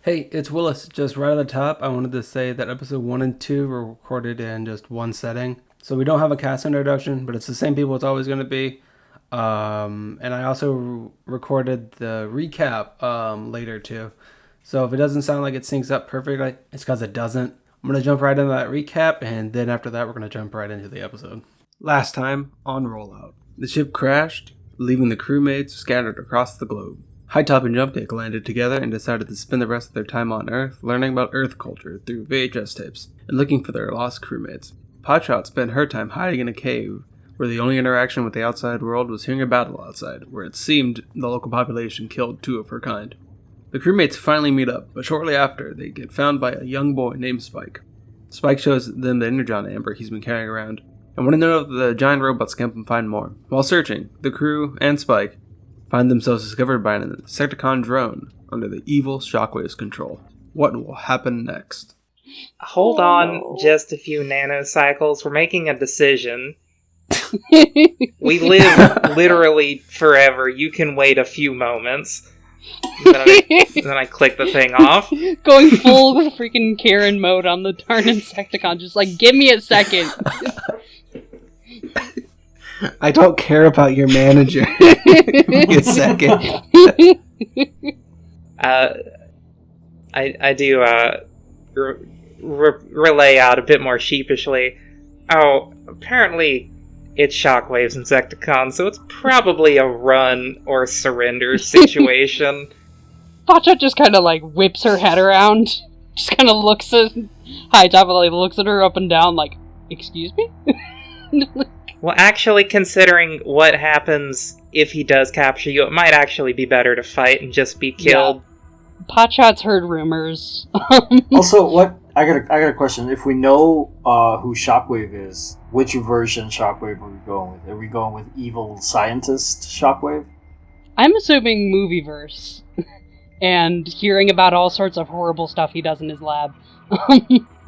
Hey, it's Willis. Just right at the top, I wanted to say that episode 1 and 2 were recorded in just one setting. So we don't have a cast introduction, but it's the same people it's always going to be. And I also recorded the recap later too. So if it doesn't sound like it syncs up perfectly, it's because it doesn't. I'm going to jump right into that recap, and then after that, we're going to jump right into the episode. Last time on Rollout, the ship crashed, leaving the crewmates scattered across the globe. Hightop and Jumpkick landed together and decided to spend the rest of their time on Earth learning about Earth culture through VHS tapes and looking for their lost crewmates. Potshot spent her time hiding in a cave, where the only interaction with the outside world was hearing a battle outside, where it seemed the local population killed 2 of her kind. The crewmates finally meet up, but shortly after, they get found by a young boy named Spike. Spike shows them the Energon amber he's been carrying around, and want to know if the giant robots can help him find more. While searching, the crew and Spike find themselves discovered by an Insecticon drone under the evil Shockwave's control. What will happen next? Hold on just a few nanocycles. We're making a decision. We live literally forever. You can wait a few moments. Then I click the thing off. Going full freaking Karen mode on the darn Insecticon. Just like, give me a second. I don't care about your manager. Give me a second. I do relay out a bit more sheepishly. Oh, apparently it's Shockwave's Insecticon, so it's probably a run or surrender situation. Potshot just kind of like whips her head around, just kind of looks at Hightop, like looks at her up and down, like, excuse me? Well, actually, considering what happens if he does capture you, it might actually be better to fight and just be killed. Yeah. Potshot's heard rumors. Also, what I got a question. If we know who Shockwave is, which version Shockwave are we going with? Are we going with evil scientist Shockwave? I'm assuming movieverse, and hearing about all sorts of horrible stuff he does in his lab.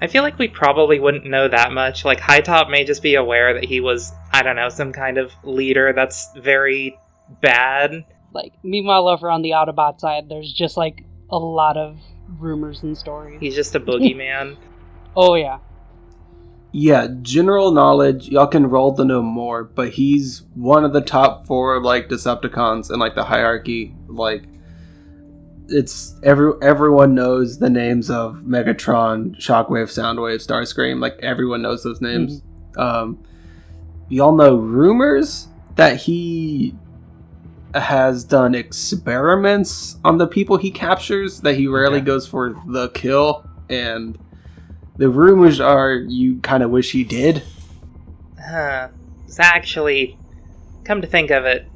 I feel like we probably wouldn't know that much. Like, Hightop may just be aware that he was, I don't know, some kind of leader that's very bad. Like, meanwhile, over on the Autobot side, there's just, like, a lot of rumors and stories. He's just a boogeyman. Oh, yeah. Yeah, general knowledge, y'all can roll to know more, but he's one of the top 4, like, Decepticons in, like, the hierarchy. Like, it's everyone knows the names of Megatron, Shockwave, Soundwave, Starscream. Like, everyone knows those names. Mm-hmm. Y'all know rumors that he has done experiments on the people he captures, that he rarely goes for the kill, and the rumors are you kind of wish he did. It's actually, come to think of it,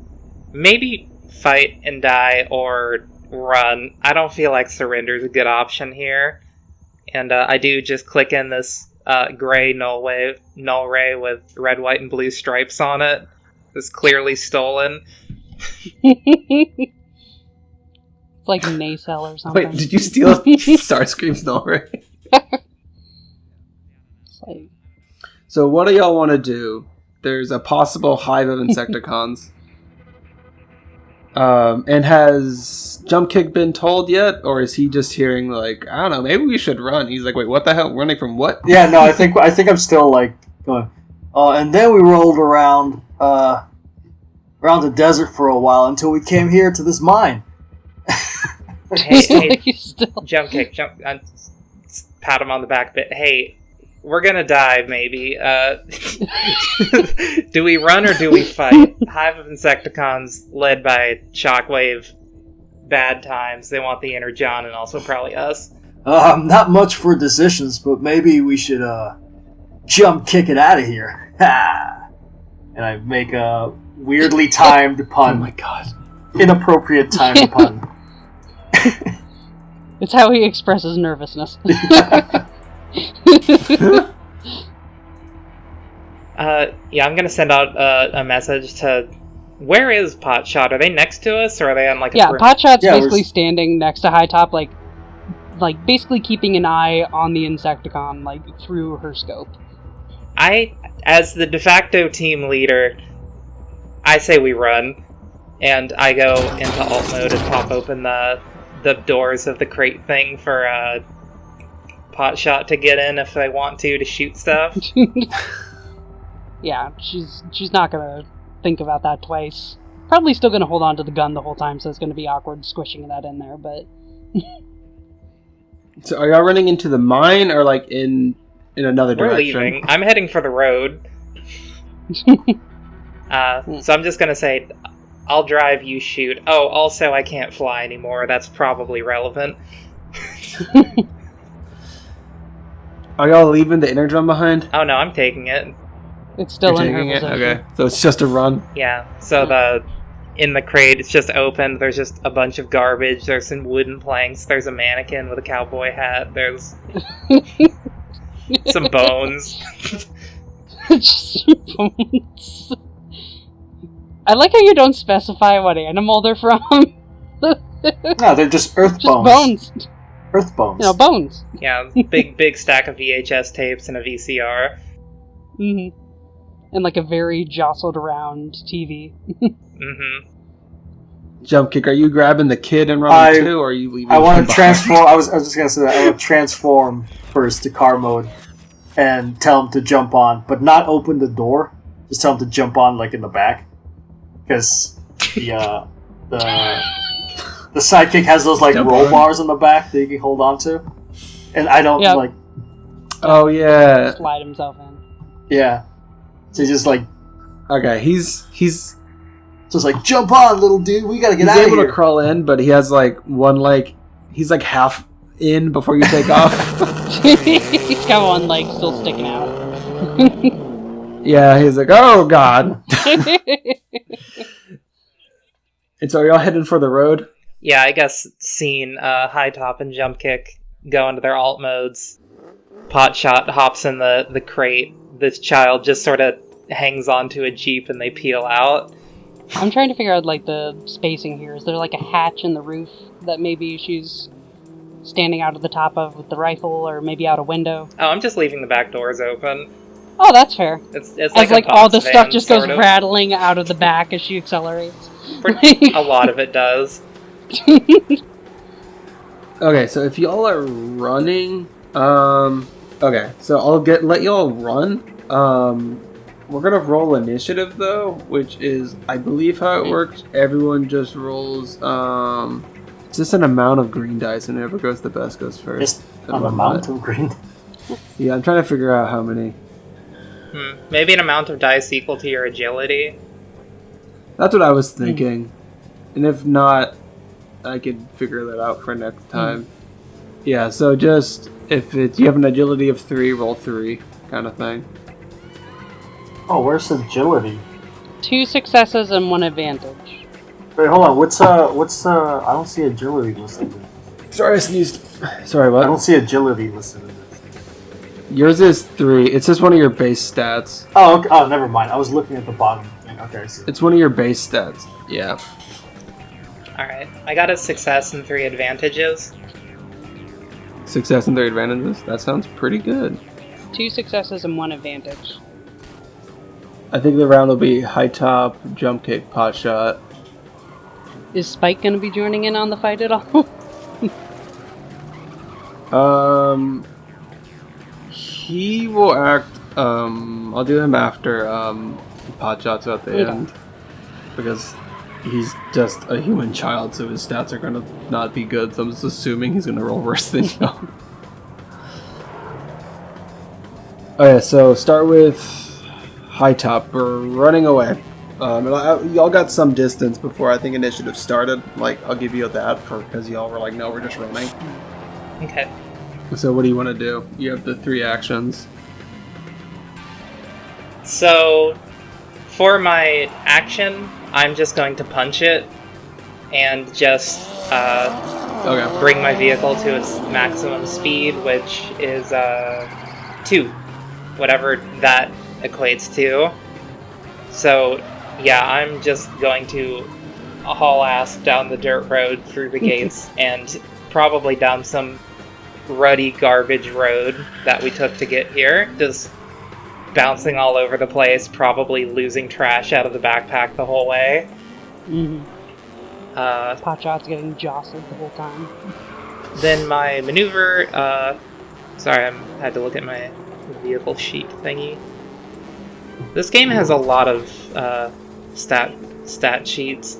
maybe fight and die or run. I don't feel like surrender is a good option here. And I do just click in this gray null ray with red, white, and blue stripes on it. It's clearly stolen. It's like Nacelle or something. Wait, did you steal Starscream's null ray? Like... So what do y'all want to do? There's a possible hive of Insecticons. And has Jumpkick been told yet? Or is he just hearing, like, I don't know, maybe we should run? He's like, wait, what the hell? Running from what? Yeah, no, I think I'm still, like, going, and then we rolled around the desert for a while until we came here to this mine. Hey, Jumpkick, pat him on the back a bit. Hey, we're gonna die, maybe. Do we run or do we fight? Hive of Insecticons led by Shockwave. Bad times. They want the Energon and also probably us. Not much for decisions, but maybe we should Jumpkick it out of here. Ha! And I make a weirdly timed pun. Oh my god. Inappropriate timed pun. It's how he expresses nervousness. Yeah, I'm gonna send out a message to... Where is Potshot? Are they next to us, or are they on, like, a... Yeah, Potshot's basically standing next to Hightop, like, basically keeping an eye on the Insecticon, like, through her scope. As the de facto team leader, I say we run, and I go into alt mode and pop open the the doors of the crate thing for Potshot to get in if they want to shoot stuff. Yeah, she's not gonna think about that twice. Probably still gonna hold on to the gun the whole time, so it's gonna be awkward squishing that in there, but... So are y'all running into the mine, or like in another We're direction? leaving. I'm heading for the road. So I'm just gonna say, I'll drive, you shoot. Oh, also I can't fly anymore. That's probably relevant. Are y'all leaving the inner drum behind? Oh no, I'm taking it. It's still You're in her taking it? possession. Okay, so it's just a run. Yeah, so in the crate, it's just open. There's just a bunch of garbage. There's some wooden planks. There's a mannequin with a cowboy hat. There's some bones. Just bones. I like how you don't specify what animal they're from. No, they're just earth Just bones. bones. Earth bones. You know, bones. Yeah, big stack of VHS tapes and a VCR. Mm-hmm. And like a very jostled around TV. Mm-hmm. Jumpkick, are you grabbing the kid and running too, or are you leaving? I want him to behind? transform. I was just gonna say that. I want to transform first to car mode, and tell him to jump on, but not open the door. Just tell him to jump on, like in the back, because the sidekick has those like Jump roll on. bars on the back that you can hold on to, and I don't Yep. like. Oh yeah. Slide himself in. Yeah, so he's just like Okay, he's just like jump on, little dude. We gotta get out of able here. to crawl in, but he has like one leg. He's like half in before you take off. He's got one leg still sticking out. Yeah, he's like, oh god. And so are y'all heading for the road? Yeah, I guess seeing Hightop and Jumpkick go into their alt modes. Potshot hops in the crate. This child just sort of hangs onto a jeep and they peel out. I'm trying to figure out like the spacing here. Is there like a hatch in the roof that maybe she's standing out of the top of with the rifle, or maybe out a window? Oh, I'm just leaving the back doors open. Oh, that's fair. It's As like like a all box the van, stuff just goes sort of. rattling out of the back as she accelerates. A lot of it does. Okay, so if y'all are running, okay, so I'll let y'all run. We're gonna roll initiative though, which is, I believe, how it works. Everyone just rolls. It's just an amount of green dice, and whoever goes the best goes first. Just an amount of green. Yeah, I'm trying to figure out how many. Maybe an amount of dice equal to your agility. That's what I was thinking, and if not, I could figure that out for next time. Yeah, so just if you have an agility of 3, roll 3, kind of thing. Oh, where's agility? 2 successes and 1 advantage. Wait, hold on. What's I don't see agility listed. Sorry, I sneezed. Sorry, I what? don't see agility listed in this. Yours is 3. It's just one of your base stats. Oh, okay. Oh, never mind. I was looking at the bottom thing. Okay, I see. It's one of your base stats. Yeah. Alright, I got a success and 3 advantages. Success and 3 advantages. That sounds pretty good. 2 successes and 1 advantage. I think the round will be Hightop, Jumpkick, Potshot. Is Spike going to be joining in on the fight at all? He will act. I'll do him after Potshot's at the Okay. end, because he's just a human child, so his stats are gonna not be good. So I'm just assuming he's gonna roll worse than you. Okay, so start with Hightop. We're running away. Y'all got some distance before I think initiative started. Like, I'll give you that because y'all were like, no, we're just running. Okay. So what do you want to do? You have the 3 actions. So, for my action, I'm just going to punch it and just Okay. bring my vehicle to its maximum speed, which is 2, whatever that equates to. So, yeah, I'm just going to haul ass down the dirt road through the gates and probably down some ruddy garbage road that we took to get here, just bouncing all over the place, probably losing trash out of the backpack the whole way. Mm-hmm. Potshot's getting jostled the whole time. Then my maneuver, sorry, I had to look at my vehicle sheet thingy. This game has a lot of stat sheets.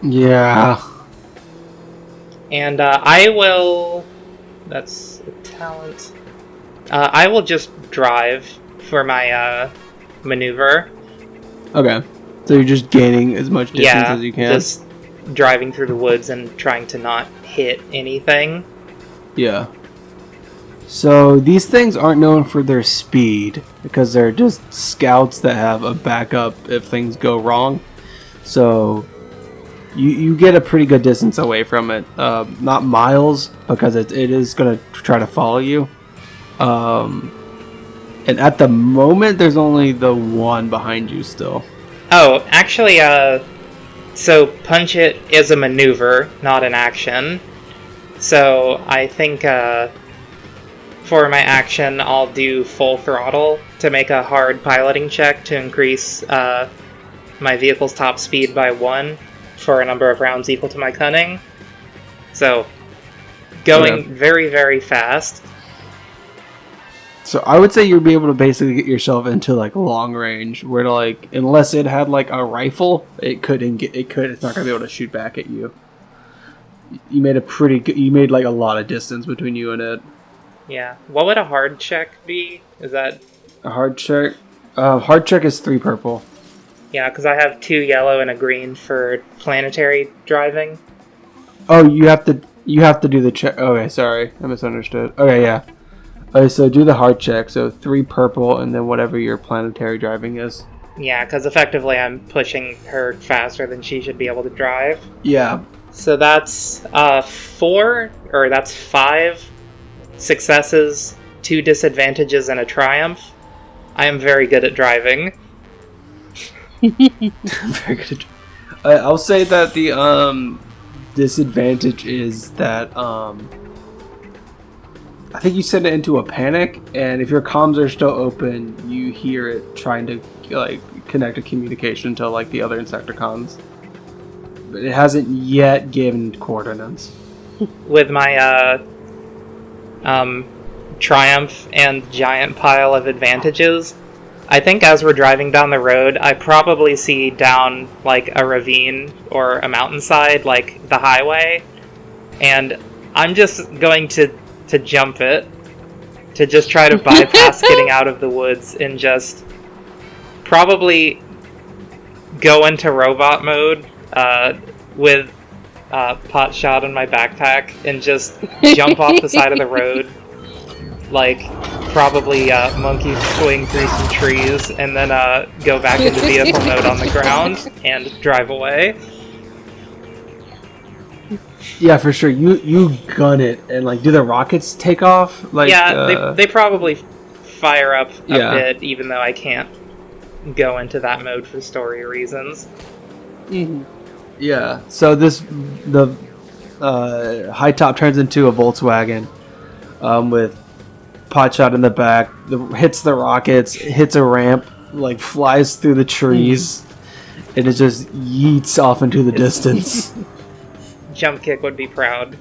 Yeah. And I will... That's a talent. I will just drive for my maneuver. Okay. So you're just gaining as much distance as you can? Just driving through the woods and trying to not hit anything. Yeah. So these things aren't known for their speed because they're just scouts that have a backup if things go wrong. So you get a pretty good distance away from it. Not miles because it is going to try to follow you. And at the moment, there's only the one behind you still. Oh, actually, so punch it is a maneuver, not an action. So I think for my action, I'll do full throttle to make a hard piloting check to increase my vehicle's top speed by 1 for a number of rounds equal to my cunning. So going very, very fast. So I would say you'd be able to basically get yourself into like long range, where to, like, unless it had like a rifle, it's not gonna be able to shoot back at you. You made like a lot of distance between you and it. Yeah. What would a hard check be? Is that a hard check? Hard check is 3 purple. Yeah, because I have 2 yellow and a green for planetary driving. Oh, you have to do the check. Okay, sorry, I misunderstood. Okay, yeah. Okay, so do the hard check. So 3 purple, and then whatever your planetary driving is. Yeah, because effectively I'm pushing her faster than she should be able to drive. Yeah. So that's 5 successes, 2 disadvantages, and a triumph. I am very good at driving. Very good. I'll say that the disadvantage is that I think you send it into a panic, and if your comms are still open, you hear it trying to like connect a communication to like the other Insecticons, but it hasn't yet given coordinates. With my triumph and giant pile of advantages, I think as we're driving down the road, I probably see down like a ravine or a mountainside, like the highway, and I'm just going to jump it, to just try to bypass getting out of the woods and just probably go into robot mode with Potshot in my backpack and just jump off the side of the road, like probably monkey swing through some trees, and then go back into vehicle mode on the ground and drive away. Yeah, for sure. You gun it, and like, do the rockets take off? Like, yeah, they probably fire up a bit, even though I can't go into that mode for story reasons. Mm-hmm. Yeah. So the Hightop turns into a Volkswagen, with Potshot in the back. Hits the rockets, hits a ramp, like flies through the trees, and it just yeets off into the distance. Jumpkick would be proud.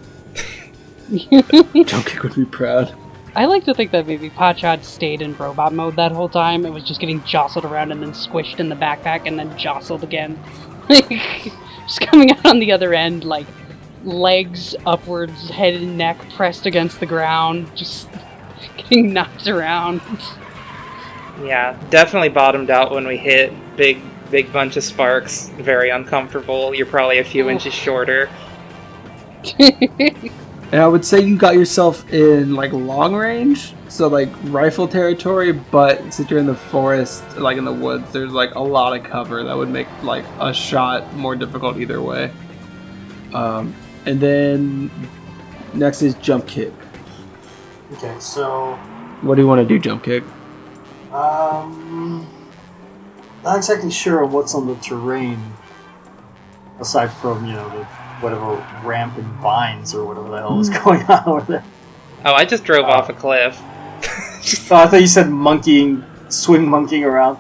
Jumpkick would be proud. I like to think that maybe Potshot stayed in robot mode that whole time. It was just getting jostled around and then squished in the backpack and then jostled again. Just coming out on the other end, like, legs upwards, head and neck pressed against the ground, just getting knocked around. Yeah, definitely bottomed out when we hit big bunch of sparks. Very uncomfortable. You're probably a few inches shorter. And I would say you got yourself in like long range, so like rifle territory, but since you're in the forest, like in the woods, there's like a lot of cover that would make like a shot more difficult either way. And then next is Jumpkick. Okay, so What do you want to do, Jumpkick? not exactly sure on what's on the terrain, aside from, the whatever ramp and vines or whatever the hell is going on over there. Oh, I just drove off a cliff. Oh, I thought you said swing monkeying around.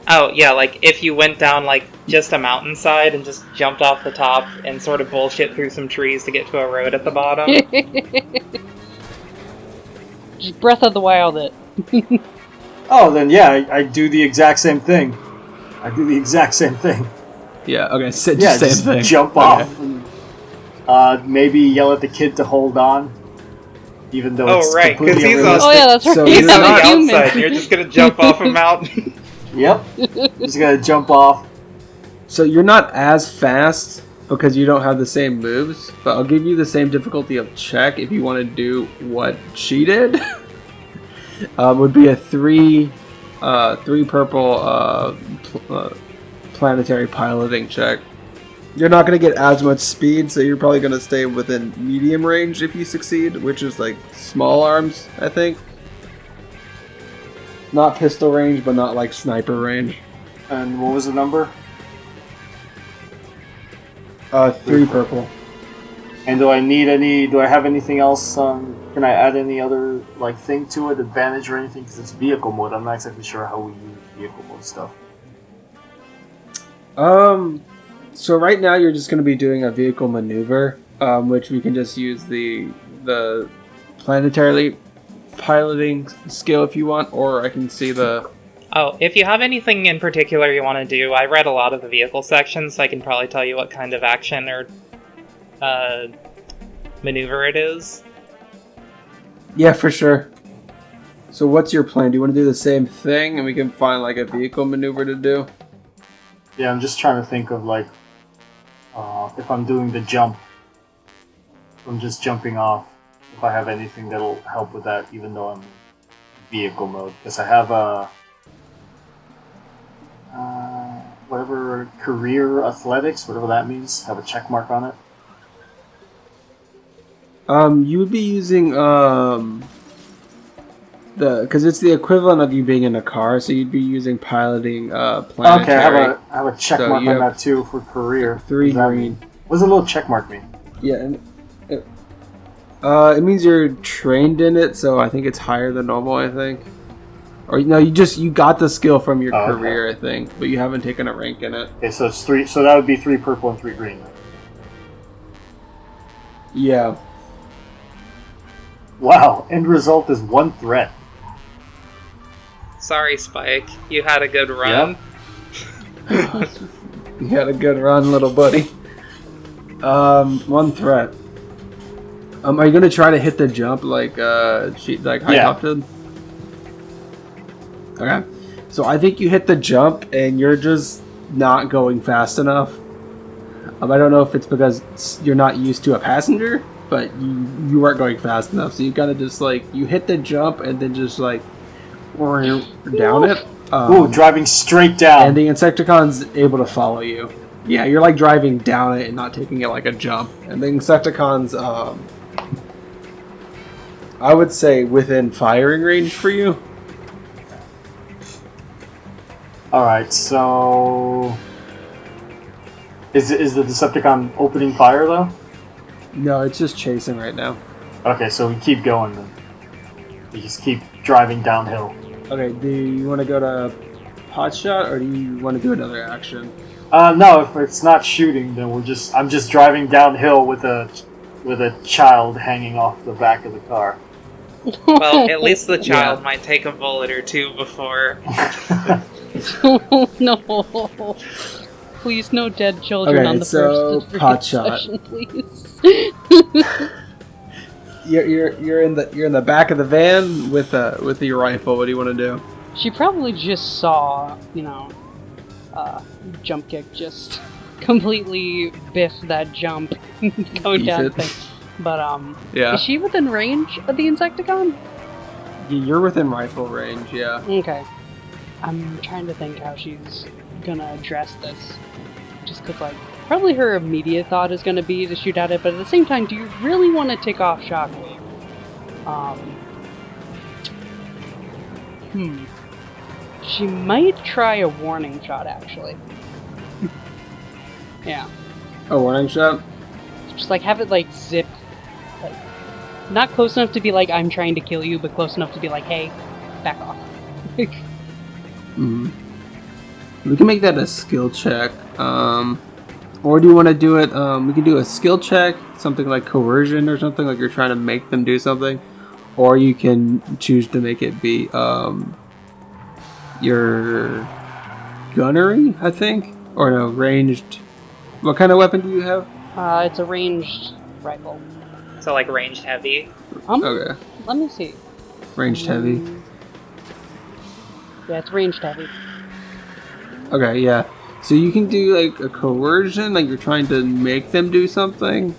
Oh, yeah, like, if you went down, like, just a mountainside and just jumped off the top and sort of bullshit through some trees to get to a road at the bottom. Just Breath of the Wild it. Oh, then yeah, I do the exact same thing. Yeah, okay, Yeah, same just thing. jump off. And, maybe yell at the kid to hold on. Even though it's right, 'cause completely he's on- unrealistic. Oh yeah, that's right. So He's you're He's on a the not human. outside, and you're just gonna jump off a mountain. Yep. Just gotta jump off. So you're not as fast because you don't have the same moves, but I'll give you the same difficulty of check if you want to do what she did. Would be a three purple planetary piloting check. You're not going to get as much speed, so you're probably going to stay within medium range if you succeed, which is like small arms, I think. Not pistol range, but not like sniper range. And what was the number? 3 purple. And do I have anything else? Can I add any other like thing to it, advantage or anything? Because it's vehicle mode. I'm not exactly sure how we use vehicle mode stuff. So right now you're just going to be doing a vehicle maneuver, which we can just use the planetary piloting skill if you want, or I can see the... Oh, if you have anything in particular you want to do, I read a lot of the vehicle sections, so I can probably tell you what kind of action or maneuver it is. Yeah, for sure. So what's your plan? Do you want to do the same thing, and we can find like a vehicle maneuver to do? Yeah, I'm just trying to think of like if I'm doing the jump, I'm just jumping off. If I have anything that'll help with that, even though I'm in vehicle mode, because I have a whatever career athletics, whatever that means, have a check mark on it. You would be using because it's the equivalent of you being in a car, so you'd be using piloting planetary. Okay, I have a check So mark you on have that too for career. 3 What does that green. mean? What does a little check mark mean? Yeah, and it means you're trained in it, so I think it's higher than normal, I think. Or no, you got the skill from your Okay. career, I think, but you haven't taken a rank in it. Okay, so it's 3. So that would be 3 purple and 3 green. Yeah. Wow, end result is 1 threat. Sorry, Spike. You had a good run. You had a good run, little buddy. 1 threat. Are you gonna try to hit the jump like Hightop did? Okay. So I think you hit the jump and you're just not going fast enough. I don't know if it's because you're not used to a passenger, but you weren't going fast enough. So you gotta just like you hit the jump and then just like down it. Ooh, driving straight down. And the Insecticon's able to follow you. Yeah, you're like driving down it and not taking it like a jump. And the Insecticon's, I would say within firing range for you. Alright, so... Is the Decepticon opening fire, though? No, it's just chasing right now. Okay, so we keep going, then. We just keep driving downhill. Okay, do you want to go to Potshot, or do you want to do another action? No, if it's not shooting, then I'm just driving downhill with a child hanging off the back of the car. Well, at least the child Yeah. might take a bullet or two before. No. Please, no dead children Okay, on the so first Potshot. session, please. You're in the back of the van with your rifle. What do you want to do? She probably just saw, Jumpkick just completely biff that jump going Beef down it. thing. But Yeah, is she within range of the Insecticon? you're within rifle range. Yeah. Okay. I'm trying to think how she's gonna address this. Just because, probably her immediate thought is gonna be to shoot at it, but at the same time, do you really want to take off Shockwave? She might try a warning shot, actually. Yeah. A warning shot. Just, have it, zip. Not close enough to be I'm trying to kill you, but close enough to be hey, back off. Mm-hmm. We can make that a skill check. Or do you want to do it? We can do a skill check, something like coercion or something, like you're trying to make them do something. Or you can choose to make it be your gunnery, I think, or no, ranged. What kind of weapon do you have? It's a ranged rifle. So like ranged heavy. Okay, Let me see. ranged heavy. Yeah, it's ranged heavy. Okay, yeah. So you can do like a coercion, like you're trying to make them do something,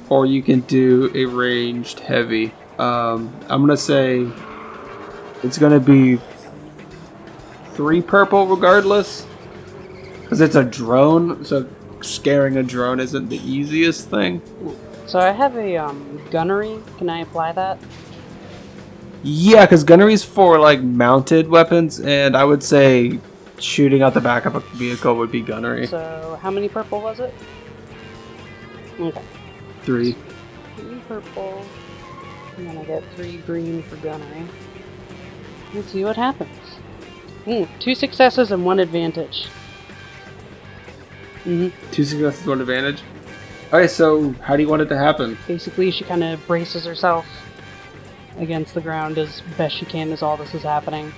or you can do a ranged heavy. I'm gonna say it's gonna be 3 purple regardless, because it's a drone. So scaring a drone isn't the easiest thing. So I have a gunnery. Can I apply that? Yeah, because gunnery's for like mounted weapons, and I would say shooting out the back of a vehicle would be gunnery. So how many purple was it? Okay. 3. 3 purple. And then I get 3 green for gunnery. Let's see what happens. 2 successes and 1 advantage. 2 successes, 1 advantage. Alright, so how do you want it to happen? Basically, she kind of braces herself against the ground as best she can as all this is happening.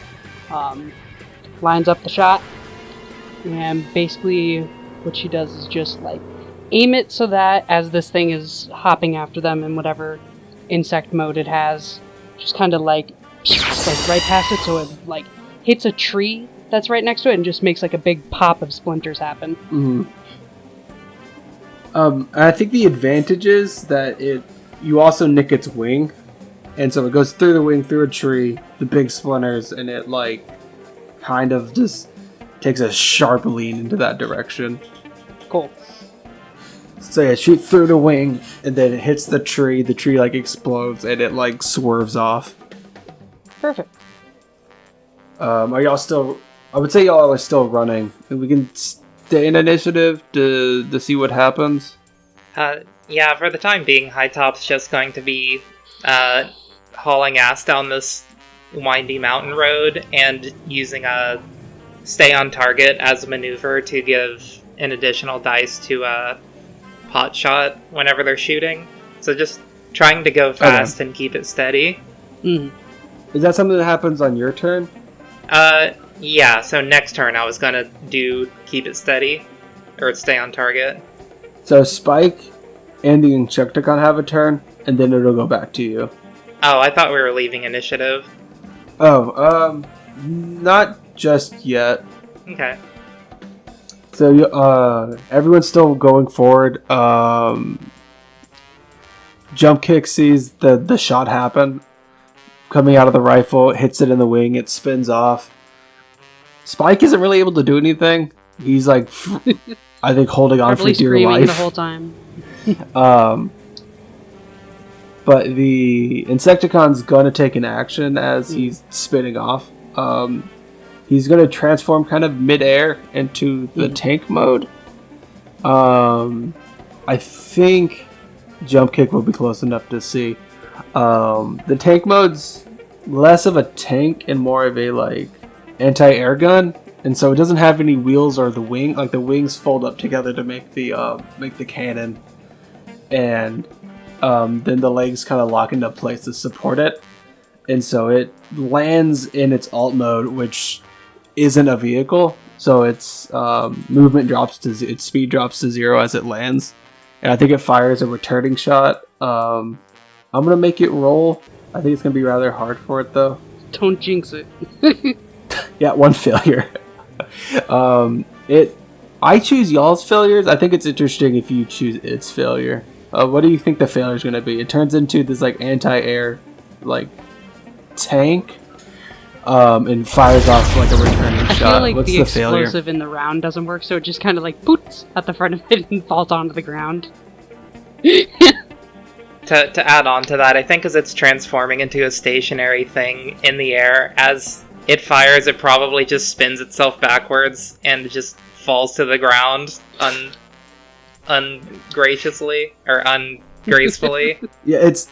Lines up the shot, and basically what she does is just like aim it so that as this thing is hopping after them in whatever insect mode it has, just kind of like right past it, so it like hits a tree that's right next to it and just makes like a big pop of splinters happen. I think the advantage is that you also nick its wing, and so it goes through the wing, through a tree, the big splinters, and it like kind of just takes a sharp lean into that direction. Cool. So yeah, shoot through the wing, and then it hits the tree like explodes, and it like swerves off. Perfect. Are y'all still... I would say y'all are still running. And we can stay in initiative to see what happens. Yeah, for the time being, Hightop's just going to be hauling ass down this windy mountain road and using a stay on target as a maneuver to give an additional dice to Potshot whenever they're shooting. So just trying to go fast and keep it steady. Is that something that happens on your turn? Yeah, so next turn I was gonna do keep it steady, or stay on target. So Spike and the Insecticon have a turn, and then it'll go back to you. Oh, I thought we were leaving initiative. Oh, not just yet. Okay. So, everyone's still going forward. Jumpkick sees the shot happen. Coming out of the rifle, hits it in the wing, it spins off. Spike isn't really able to do anything. He's like, I think, holding on for dear life the whole time. But the Insecticon's gonna take an action as he's spinning off. He's gonna transform kind of mid-air into the tank mode. I think Jumpkick will be close enough to see. The tank mode's less of a tank and more of a like anti-air gun, and so it doesn't have any wheels or the wing. Like the wings fold up together to make the cannon, and then the legs kind of lock into place to support it, and so it lands in its alt mode, which isn't a vehicle. So its movement drops to its speed drops to 0 as it lands, and I think it fires a returning shot. I'm gonna make it roll. I think it's gonna be rather hard for it though. Don't jinx it. Yeah, 1 failure. I choose y'all's failures. I think it's interesting if you choose its failure. What do you think the failure is gonna be? It turns into this like anti-air like tank, and fires off like a returning shot. I feel like What's the the failure? explosive in the round doesn't work, so it just kind of like boots at the front of it and falls onto the ground. To add on to that, I think as it's transforming into a stationary thing in the air, as it fires, it probably just spins itself backwards and just falls to the ground ungraciously or ungracefully. Yeah, it's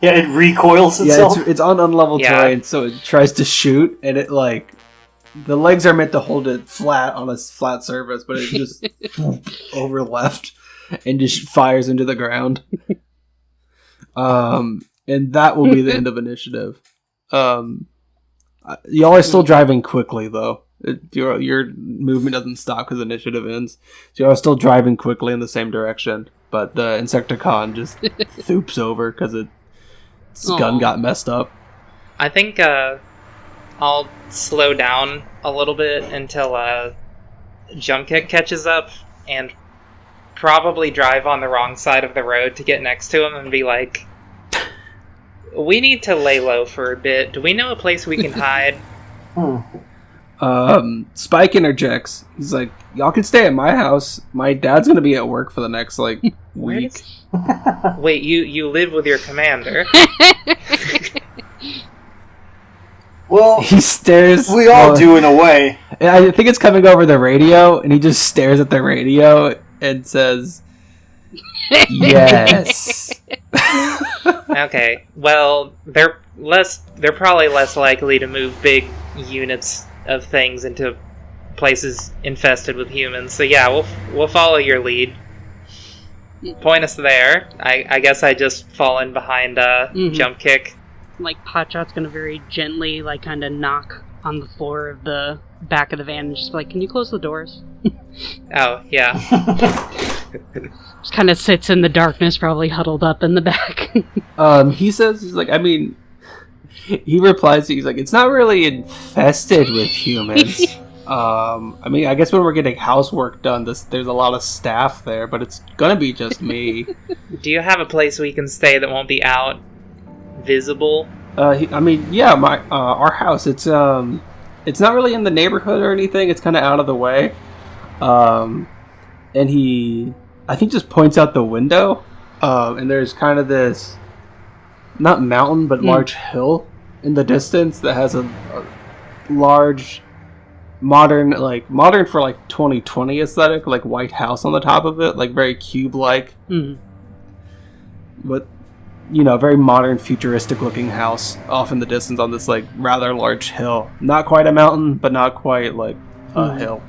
Yeah, it recoils itself. it's on unlevel terrain, so it tries to shoot and it like the legs are meant to hold it flat on a flat surface, but it just over left and just fires into the ground. And that will be the end of initiative. Y'all are still driving quickly, though. Your movement doesn't stop because initiative ends. So y'all are still driving quickly in the same direction. But the Insecticon just thoops over because its gun got messed up. I think I'll slow down a little bit until Jumpkick catches up and probably drive on the wrong side of the road to get next to him and be like, we need to lay low for a bit. Do we know a place we can hide? Spike interjects. He's like, y'all can stay at my house. My dad's gonna be at work for the next, week. Wait, you live with your commander? Well, He stares. we all do in a way. I think it's coming over the radio, and he just stares at the radio and says, yes. Okay, well, they're probably less likely to move big units of things into places infested with humans. So yeah, we'll follow your lead. Point us there. I guess I just fall in behind Jumpkick. Like, Potshot's gonna very gently, like, kind of knock on the floor of the back of the van and just be like, can you close the doors? Oh, yeah. Just kind of sits in the darkness, probably huddled up in the back. He says, he replies, he's like, it's not really infested with humans. I guess when we're getting housework done, there's a lot of staff there, but it's gonna be just me. Do you have a place we can stay that won't be out visible? Our house, it's not really in the neighborhood or anything, it's kind of out of the way. And he, I think, just points out the window, and there's kind of this, not mountain, but large hill in the distance that has a large, modern for, 2020 aesthetic, white house on the top of it, very cube-like. But, very modern, futuristic-looking house off in the distance on this, rather large hill. Not quite a mountain, but not quite, a hill.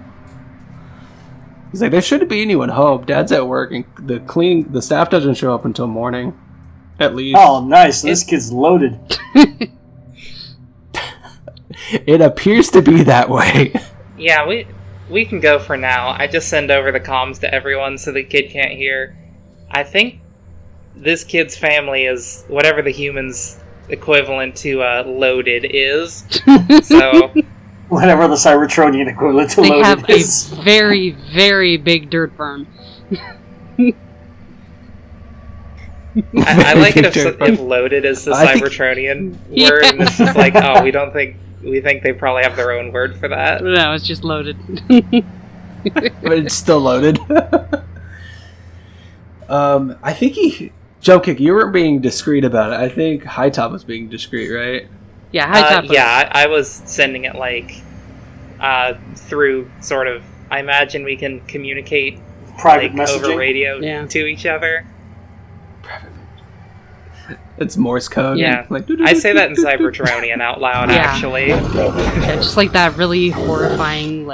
He's like, there shouldn't be anyone home. Dad's at work, and the staff doesn't show up until morning, at least. Oh, nice. This kid's loaded. It appears to be that way. Yeah, we can go for now. I just send over the comms to everyone so the kid can't hear. I think this kid's family is whatever the humans' equivalent to loaded is. So Whatever the Cybertronian equivalent to They loaded have is. a very, very big dirt farm. I like it if loaded is the Cybertronian word, and it's just like, oh, we think they probably have their own word for that. No, it's just loaded. But it's still loaded. I think Jumpkick, you weren't being discreet about it. I think Hightop was being discreet, right? Yeah, Hightop. I was sending it through sort of. I imagine we can communicate Private messaging over radio to each other. It's Morse code. Yeah, I say that in Cybertronian out loud. Actually, yeah, just like that really horrifying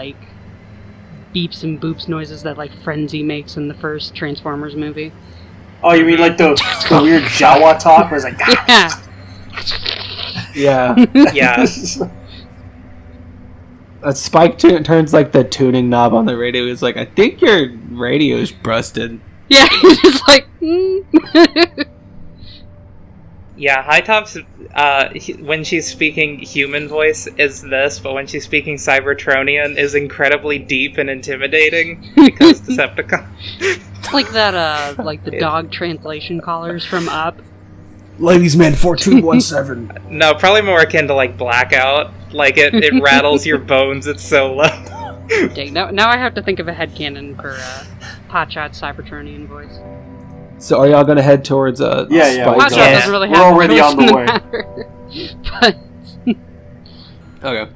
beeps and boops noises that Frenzy makes in the first Transformers movie. Oh, you mean the weird Jawa talk where it's like... Yeah. Yeah. A Spike turns the tuning knob on the radio. He's like, I think your radio's busted. Yeah, he's just like... Yeah, Hightop's, when she's speaking human voice is this, but when she's speaking Cybertronian is incredibly deep and intimidating because Decepticon. It's like that, the dog translation callers from Up. Ladies Man 4217. No, probably more akin to Blackout. It rattles your bones, it's so low. Dang, now I have to think of a headcanon for Potshot's Cybertronian voice. So are y'all gonna head towards Spike? Potshot doesn't really have We're already on the way. But okay.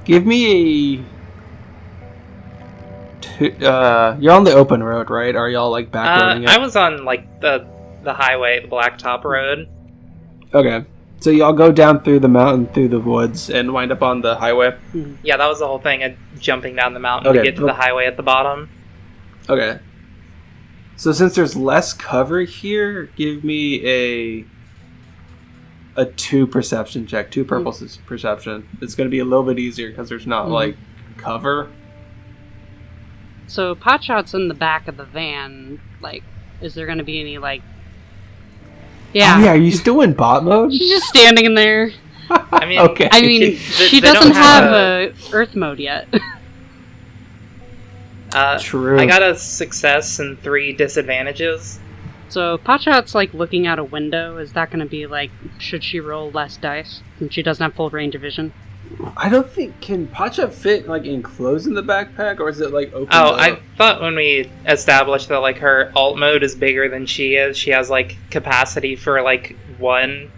Give me you're on the open road, right? Are y'all backloading it? I was on the highway, the Blacktop Road. Okay. So y'all go down through the mountain, through the woods, and wind up on the highway? Yeah, that was the whole thing, of jumping down the mountain to get to the highway at the bottom. Okay. So since there's less cover here, give me a 2 perception check. 2 purple perception. It's going to be a little bit easier because there's not, like, cover. So Potshot's in the back of the van. Like, is there going to be any, like... Yeah. Oh, yeah, are you still in bot mode? She's just standing in there. I mean, okay. I mean, she doesn't have a Earth mode yet. True. I got a success and 3 disadvantages. So Potshot's like looking out a window. Is that going to be like, should she roll less dice since she doesn't have full range of vision? I don't think, can Potshot fit like enclosed in the backpack, or is it like open? Oh, I thought when we established that like her alt mode is bigger than she is, she has like capacity for like 1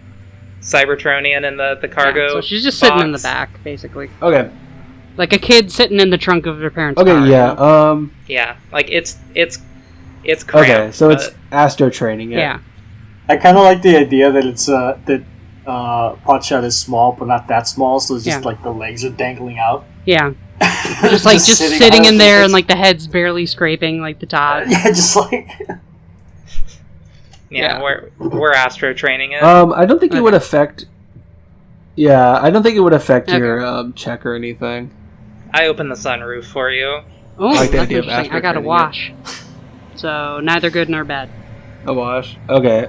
Cybertronian in the cargo. So she's just sitting in the back, basically. Okay. Like a kid sitting in the trunk of their parents' car. Okay, yeah. You know? Yeah, like it's cramped. Okay, so it's astro training. Yeah. I kind of like the idea that it's that Potshot is small, but not that small, so it's just like the legs are dangling out. Yeah. Just like just sitting in there, and like the head's barely scraping like the top. Yeah, just like. Yeah, we're astro training it. I don't think it would affect. Yeah, I don't think it would affect your check or anything. I opened the sunroof for you. Oh, I like the that's idea of interesting. I got a astroturning wash. So neither good nor bad. A wash. Okay.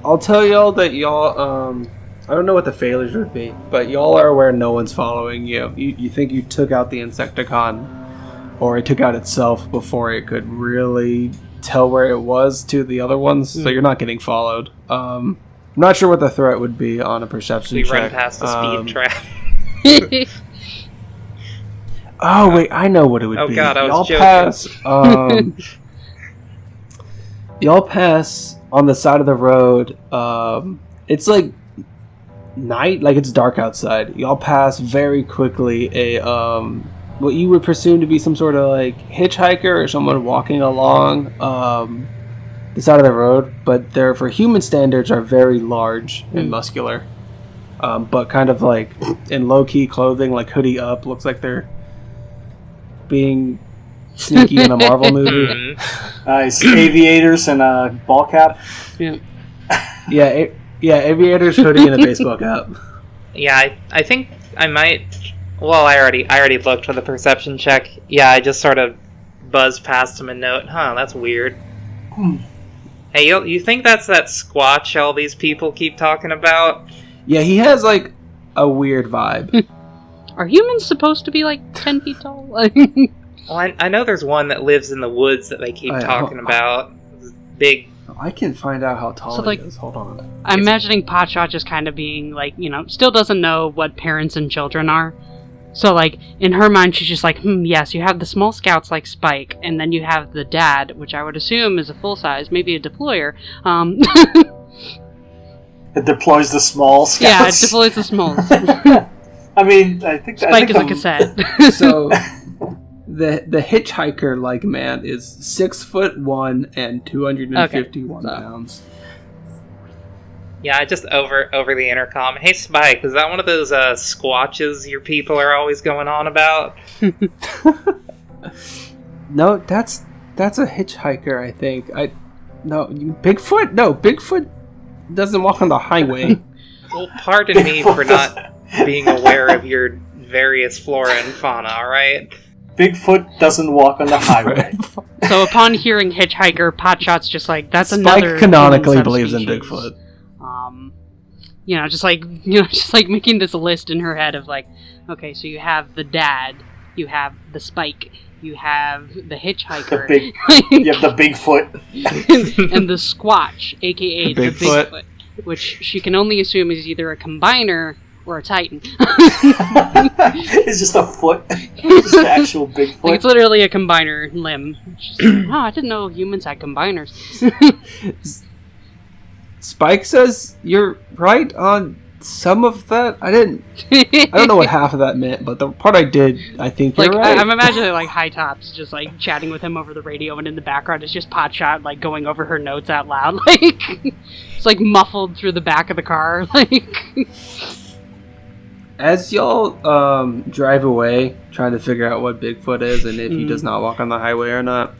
I'll tell y'all that y'all. I don't know what the failures would be, but y'all are aware no one's following you. You think you took out the Insecticon, or it took out itself before it could really tell where it was to the other ones, so you're not getting followed. I'm not sure what the threat would be on a perception check. We run past the speed trap. Oh wait, I know what it would be. Oh god, I was joking. Y'all pass on the side of the road. It's like night, like it's dark outside. Y'all pass very quickly a what you would presume to be some sort of like hitchhiker or someone walking along the side of the road, but they're, for human standards, are very large and muscular. But kind of like in low-key clothing, like hoodie up, looks like they're being sneaky in a Marvel movie. Nice. Aviators and a ball cap. Yeah, aviators, hoodie, and a baseball cap. Yeah, I think I might. Well, I already looked for the perception check. Yeah, I just sort of buzzed past him a note. Huh, that's weird. Hey, you think that's that Squatch all these people keep talking about? Yeah, he has like a weird vibe. Are humans supposed to be like 10 feet tall? Well, I know there's one that lives in the woods that they keep talking about. Big. I can find out how tall So, he is. Hold on. I'm imagining Potshot just kind of being like, still doesn't know what parents and children are. So, like, in her mind, she's just like, yes, you have the small scouts like Spike, and then you have the dad, which I would assume is a full size, maybe a deployer. It deploys the small scouts. Yeah, it deploys the smalls. I mean, I think Spike is a cassette. So, the hitchhiker like man is 6'1" and 251 pounds. Yeah, I just over the intercom. Hey, Spike, is that one of those squatches your people are always going on about? No, that's a hitchhiker. I think. Bigfoot. No, Bigfoot doesn't walk on the highway. Well, pardon me for not being aware of your various flora and fauna. All right. Bigfoot doesn't walk on the highway. So upon hearing hitchhiker, Potshot's just like, that's Spike another. Spike canonically believes in Bigfoot. Just like making this list in her head of like, okay, so you have the dad, you have the Spike, you have the hitchhiker, you have the Bigfoot, and the Squatch, aka the Bigfoot, which she can only assume is either a combiner or a Titan. It's just a foot. It's just an actual Bigfoot. Like, it's literally a combiner limb. I didn't know humans had combiners. Spike says you're right on some of that. I don't know what half of that meant, but the part I did, I think Like, you're right. I'm imagining, like, Hightop's just, like, chatting with him over the radio, and in the background is just Potshot, like, going over her notes out loud. Like, it's, like, muffled through the back of the car. Like, As y'all drive away, trying to figure out what Bigfoot is and if he does not walk on the highway or not,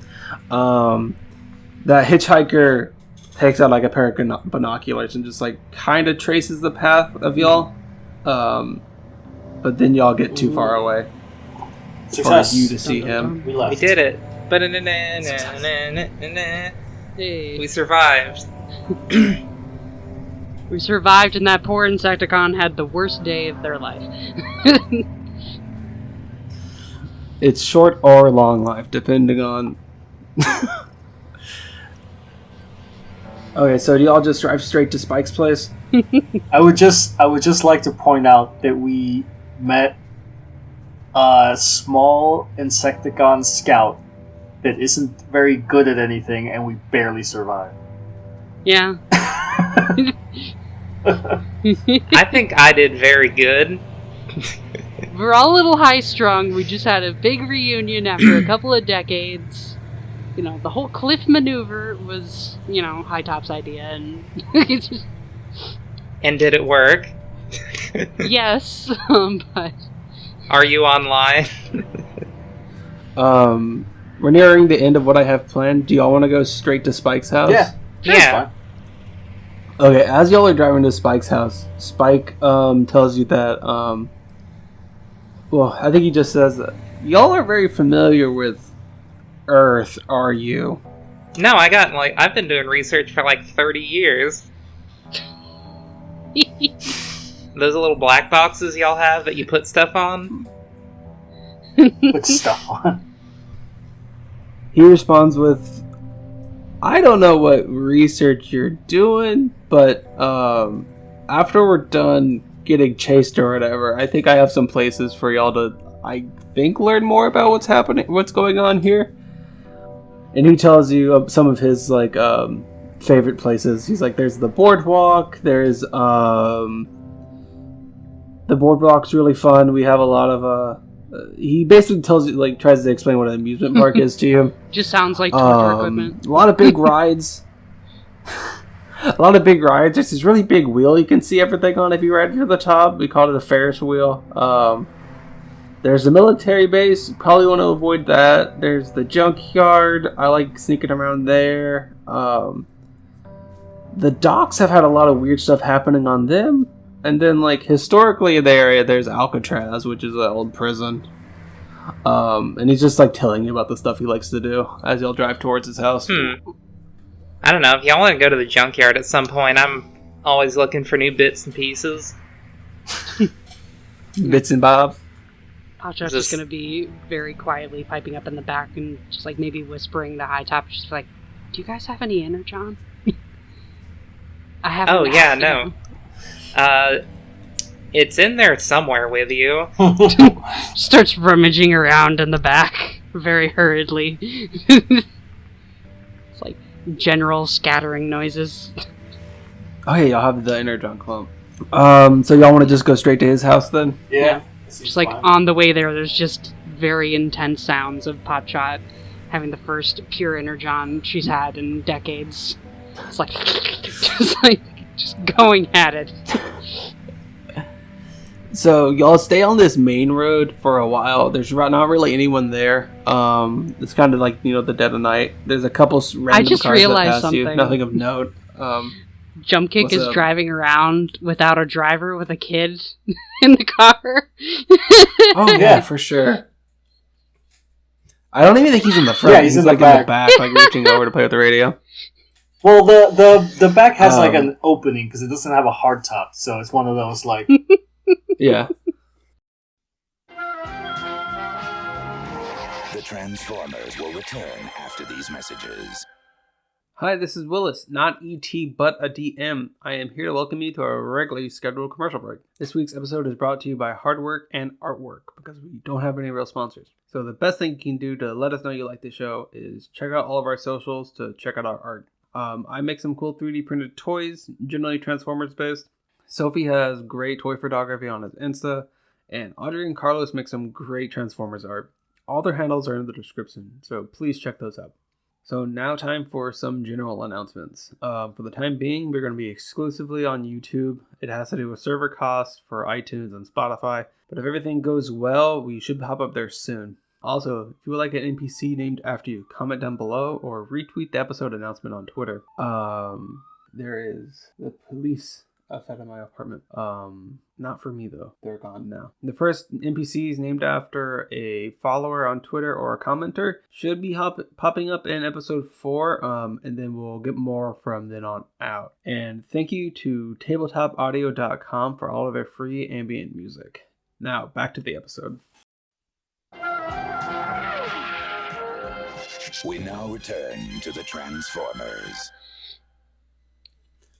that hitchhiker takes out like a pair of binoculars and just like kind of traces the path of y'all, but then y'all get too far away for Success. you to see him. We left. We did it. hey. We survived. We survived, and that poor Insecticon had the worst day of their life. It's short or long life, depending on. Okay, so do y'all just drive straight to Spike's place? I would just like to point out that we met a small Insecticon scout that isn't very good at anything, and we barely survived. Yeah. I think I did very good. We're all a little high-strung. We just had a big reunion after a couple of decades. You know, the whole cliff maneuver was, you know, Hightop's idea, and And did it work? yes, but Are you online? We're nearing the end of what I have planned. Do y'all want to go straight to Spike's house? Yeah. That's Yeah. fine. Okay, as y'all are driving to Spike's house, Spike tells you that, well, I think he just says that y'all are very familiar with Earth, are you? No, I've been doing research for like 30 years. Those little black boxes y'all have that you put stuff on? Put stuff on. He responds with, I don't know what research you're doing, but after we're done getting chased or whatever, I think I have some places for y'all to, I think, learn more about what's going on here. And he tells you some of his like favorite places. He's like, there's the boardwalk. There's the boardwalk's really fun. We have a lot of he basically tells you, like, tries to explain what an amusement park is to you. just sounds like torture equipment. A lot of big rides. A lot of big rides. There's this really big wheel you can see everything on if you ride to the top. We call it a Ferris wheel. There's the military base. You probably want to avoid that. There's the junkyard. I like sneaking around there. The docks have had a lot of weird stuff happening on them. And then, like, historically in the area, there's Alcatraz, which is an old prison. And he's just, like, telling you about the stuff he likes to do as y'all drive towards his house. I don't know. If y'all want to go to the junkyard at some point, I'm always looking for new bits and pieces. Bits and bobs. Potshot's just going to be very quietly piping up in the back and just, like, maybe whispering to Hightop, just like, do you guys have any Energon? I haven't. Oh, yeah, no. It's in there somewhere with you. Starts rummaging around in the back very hurriedly. It's like general scattering noises. Oh yeah, y'all have the Energon clump. So y'all want to just go straight to his house then? Yeah. Just like on the way there, there's just very intense sounds of Potshot having the first pure Energon she's had in decades. It's like just going at it. So y'all stay on this main road for a while. There's not really anyone there. It's kind of like, the dead of night. There's a couple random just cars realized that pass you. something. Nothing of note. Jumpkick What's is up? driving around without a driver with a kid in the car. Oh yeah, for sure. I don't even think he's in the front. Yeah, he's in the like back. in the back, like reaching over to play with the radio. Well, the back has like an opening because it doesn't have a hard top, so it's one of those like. Yeah. The Transformers will return after these messages. Hi, this is Willis, not ET, but a DM. I am here to welcome you to our regularly scheduled commercial break. This week's episode is brought to you by Hard Work and Artwork because we don't have any real sponsors. So the best thing you can do to let us know you like the show is check out all of our socials to check out our art. I make some cool 3D printed toys, generally Transformers based. Sophie has great toy photography on his Insta, and Audrey and Carlos make some great Transformers art. All their handles are in the description, so please check those out. So now time for some general announcements. For the time being, we're going to be exclusively on YouTube. It has to do with server costs for iTunes and Spotify, but if everything goes well, we should pop up there soon. Also, if you would like an NPC named after you, comment down below or retweet the episode announcement on Twitter. There is the police outside of my apartment. Not for me though. They're gone now. The first NPCs named after a follower on Twitter or a commenter should be popping up in episode 4. And then we'll get more from then on out. And thank you to tabletopaudio.com for all of their free ambient music. Now back to the episode. We now return to the Transformers.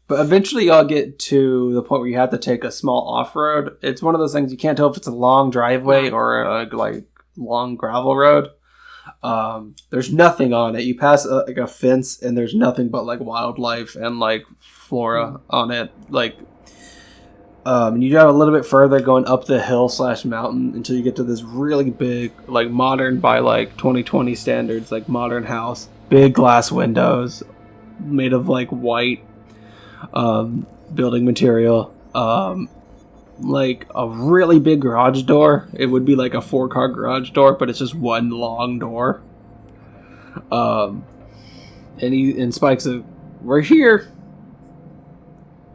But eventually y'all get to the point where you have to take a small off-road. It's one of those things you can't tell if it's a long driveway or a long gravel road. There's nothing on it. You pass a fence and there's nothing but wildlife and flora on it. And you drive a little bit further going up the hill / mountain until you get to this really big, modern by 2020 standards, modern house. Big glass windows made of white building material. A really big garage door. It would be a 4-car garage door, but it's just one long door. And Spike's we're here.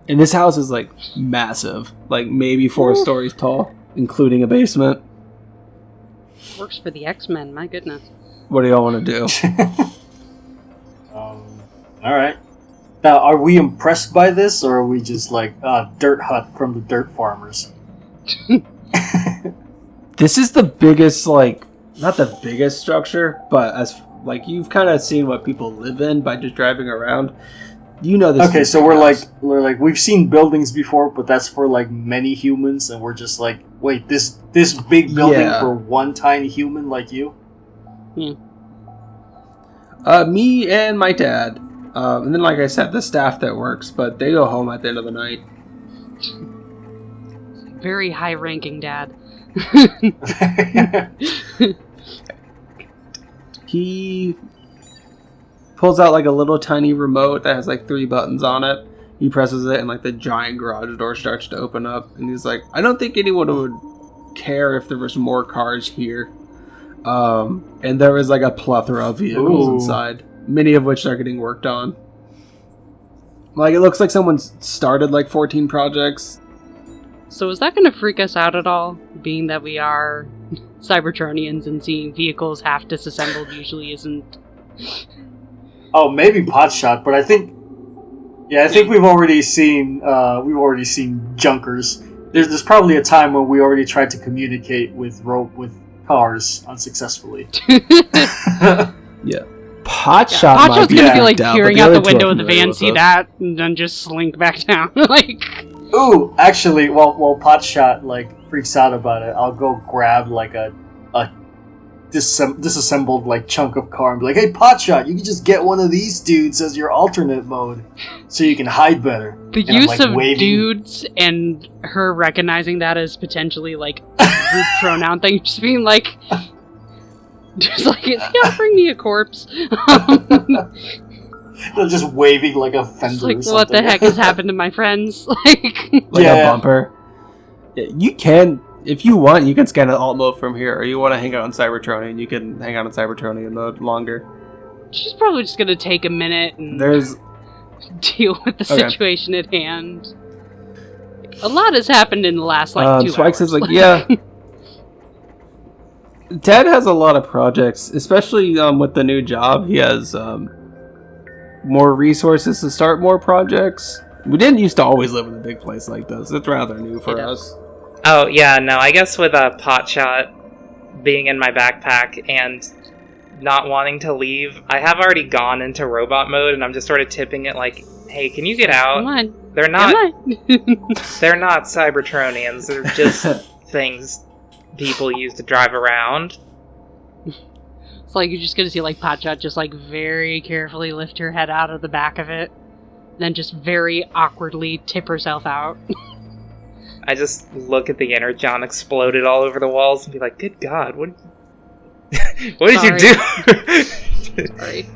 And this house is massive, maybe 4 stories tall, including a basement. Works for the X-Men, my goodness. What do y'all want to do? All right. Now, are we impressed by this, or are we just dirt hut from the dirt farmers? This is the biggest, not the biggest structure, but as you've kind of seen what people live in by just driving around. You know this. Okay, so we've seen buildings before, but that's for many humans, and we're just wait, this big building for one tiny human like you? Me and my dad. And then, like I said, the staff that works, but they go home at the end of the night. Very high-ranking dad. He pulls out a little tiny remote that has 3 buttons on it. He presses it and the giant garage door starts to open up. And he's I don't think anyone would care if there was more cars here. And there is a plethora of vehicles inside. Many of which are getting worked on. It looks like someone's started 14 projects. So is that going to freak us out at all? Being that we are Cybertronians and seeing vehicles half disassembled usually isn't... Oh, maybe Potshot, but I think we've already seen junkers. There's probably a time when we already tried to communicate with cars unsuccessfully. Yeah. Potshot Potshot's gonna be peering out the window of the van, see us. that, and then just slink back down. Ooh, actually, while Potshot freaks out about it, I'll go grab a disassembled chunk of car and be hey Potshot, you can just get one of these dudes as your alternate mode, so you can hide better. The use of dudes and her recognizing that as potentially a group pronoun thing, just being just is he offering me a corpse? They're just waving a fender or something. What the heck has happened to my friends? A bumper. You can, if you want, you can scan an alt mode from here, or you want to hang out on Cybertronian, you can hang out on Cybertronian mode longer. She's probably just gonna take a minute and deal with the situation at hand. A lot has happened in the last 2 hours. Spike says yeah. Ted has a lot of projects, especially with the new job. He has more resources to start more projects. We didn't used to always live in a big place like this. It's rather new for us. Oh, yeah, no, I guess with a Potshot being in my backpack and not wanting to leave, I have already gone into robot mode, and I'm just sort of tipping it hey, can you get out? Come on. They're not they're not Cybertronians, they're just things people use to drive around. It's you're just gonna see Potshot just very carefully lift her head out of the back of it, then just very awkwardly tip herself out. I just look at the energon exploded all over the walls and be like, good God, what did you do? Sorry.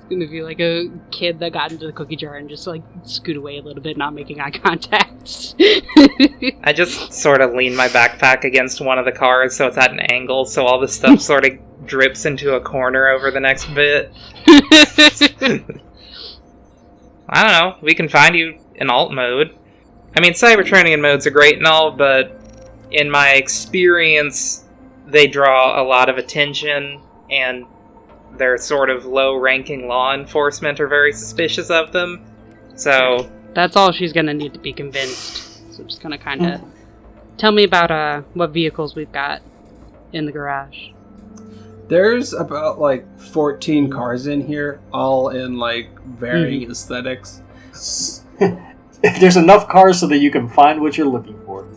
It's gonna be like a kid that got into the cookie jar and just like scoot away a little bit, not making eye contact. I just sort of lean my backpack against one of the cars so it's at an angle, so all the stuff sort of drips into a corner over the next bit. I don't know, we can find you in alt mode. I mean, Cybertronian modes are great and all, but in my experience, they draw a lot of attention, and their sort of low-ranking law enforcement are very suspicious of them. So that's all she's gonna need to be convinced. So just gonna kind of tell me about what vehicles we've got in the garage. There's about like 14 cars in here, all in like varying aesthetics. There's enough cars so that you can find what you're looking for.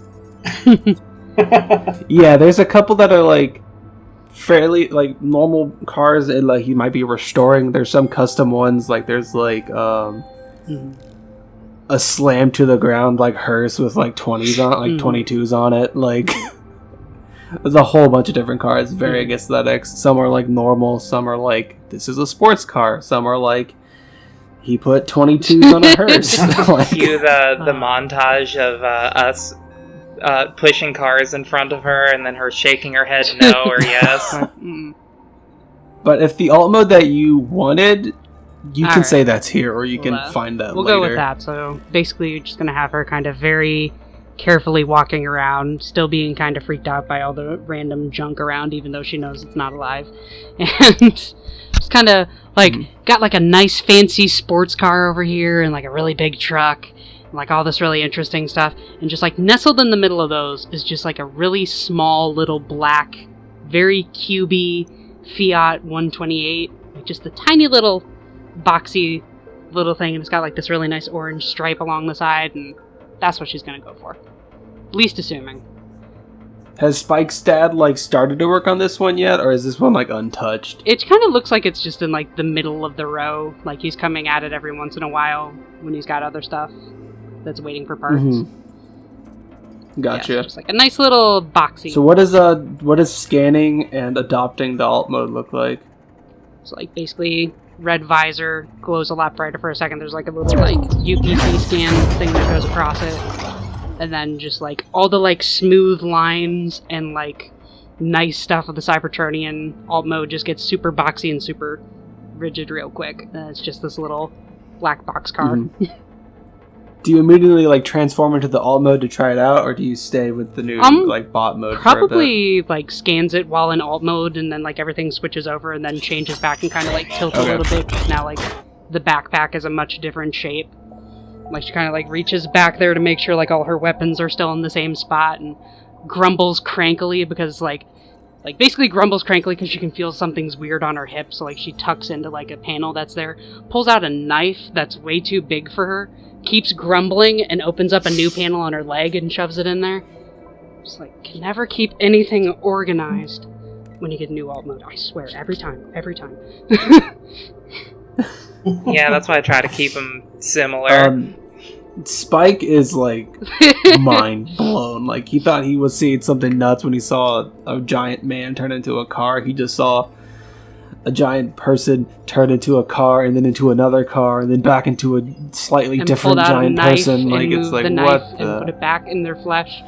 Yeah, there's a couple that are like fairly like normal cars and like you might be restoring. There's some custom ones, like there's like a slam to the ground like hearse with like 20s on like 22s on it. Like there's a whole bunch of different cars, varying aesthetics. Some are like normal, some are like this is a sports car, some are like he put 22s on a hearse. Like, cue the montage of us pushing cars in front of her and then her shaking her head no or yes. But if the alt mode that you wanted, you can Alright. say that's here, or you can find that We'll later. go with that. So basically, you're just gonna have her kind of very carefully walking around, still being kind of freaked out by all the random junk around, even though she knows it's not alive, and just kind of like got like a nice fancy sports car over here and like a really big truck. Like all this really interesting stuff, and just like nestled in the middle of those is just like a really small little black, very cubey Fiat 128, like just a tiny little boxy little thing, and it's got like this really nice orange stripe along the side, and that's what she's gonna go for. Least assuming. Has Spike's dad like started to work on this one yet, or is this one like untouched? It kind of looks like it's just in like the middle of the row, like he's coming at it every once in a while when he's got other stuff that's waiting for parts. Gotcha. Yeah, so just like a nice little boxy. So what does scanning and adopting the alt mode look like? It's like basically red visor, glows a lot brighter for a second. There's like a little like UPC scan thing that goes across it. And then just like all the like smooth lines and like nice stuff of the Cybertronian alt mode just gets super boxy and super rigid real quick. And it's just this little black box car. Do you immediately like transform into the alt mode to try it out, or do you stay with the new like bot mode? Probably like scans it while in alt mode, and then like everything switches over, and then changes back and kind of like tilts a little bit. Because now like the backpack is a much different shape. Like she kind of like reaches back there to make sure like all her weapons are still in the same spot, and grumbles crankily because like basically grumbles crankily because she can feel something's weird on her hip. So like she tucks into like a panel that's there, pulls out a knife that's way too big for her. Keeps grumbling and opens up a new panel on her leg and shoves it in there. Just like, can never keep anything organized when you get new alt mode. I swear, every time. Yeah, that's why I try to keep them similar. Spike is like mind blown. Like he thought he was seeing something nuts when he saw a giant man turn into a car. He just saw a giant person turn into a car and then into another car and then back into a slightly different giant person. Like it's like what and put it back in their flesh.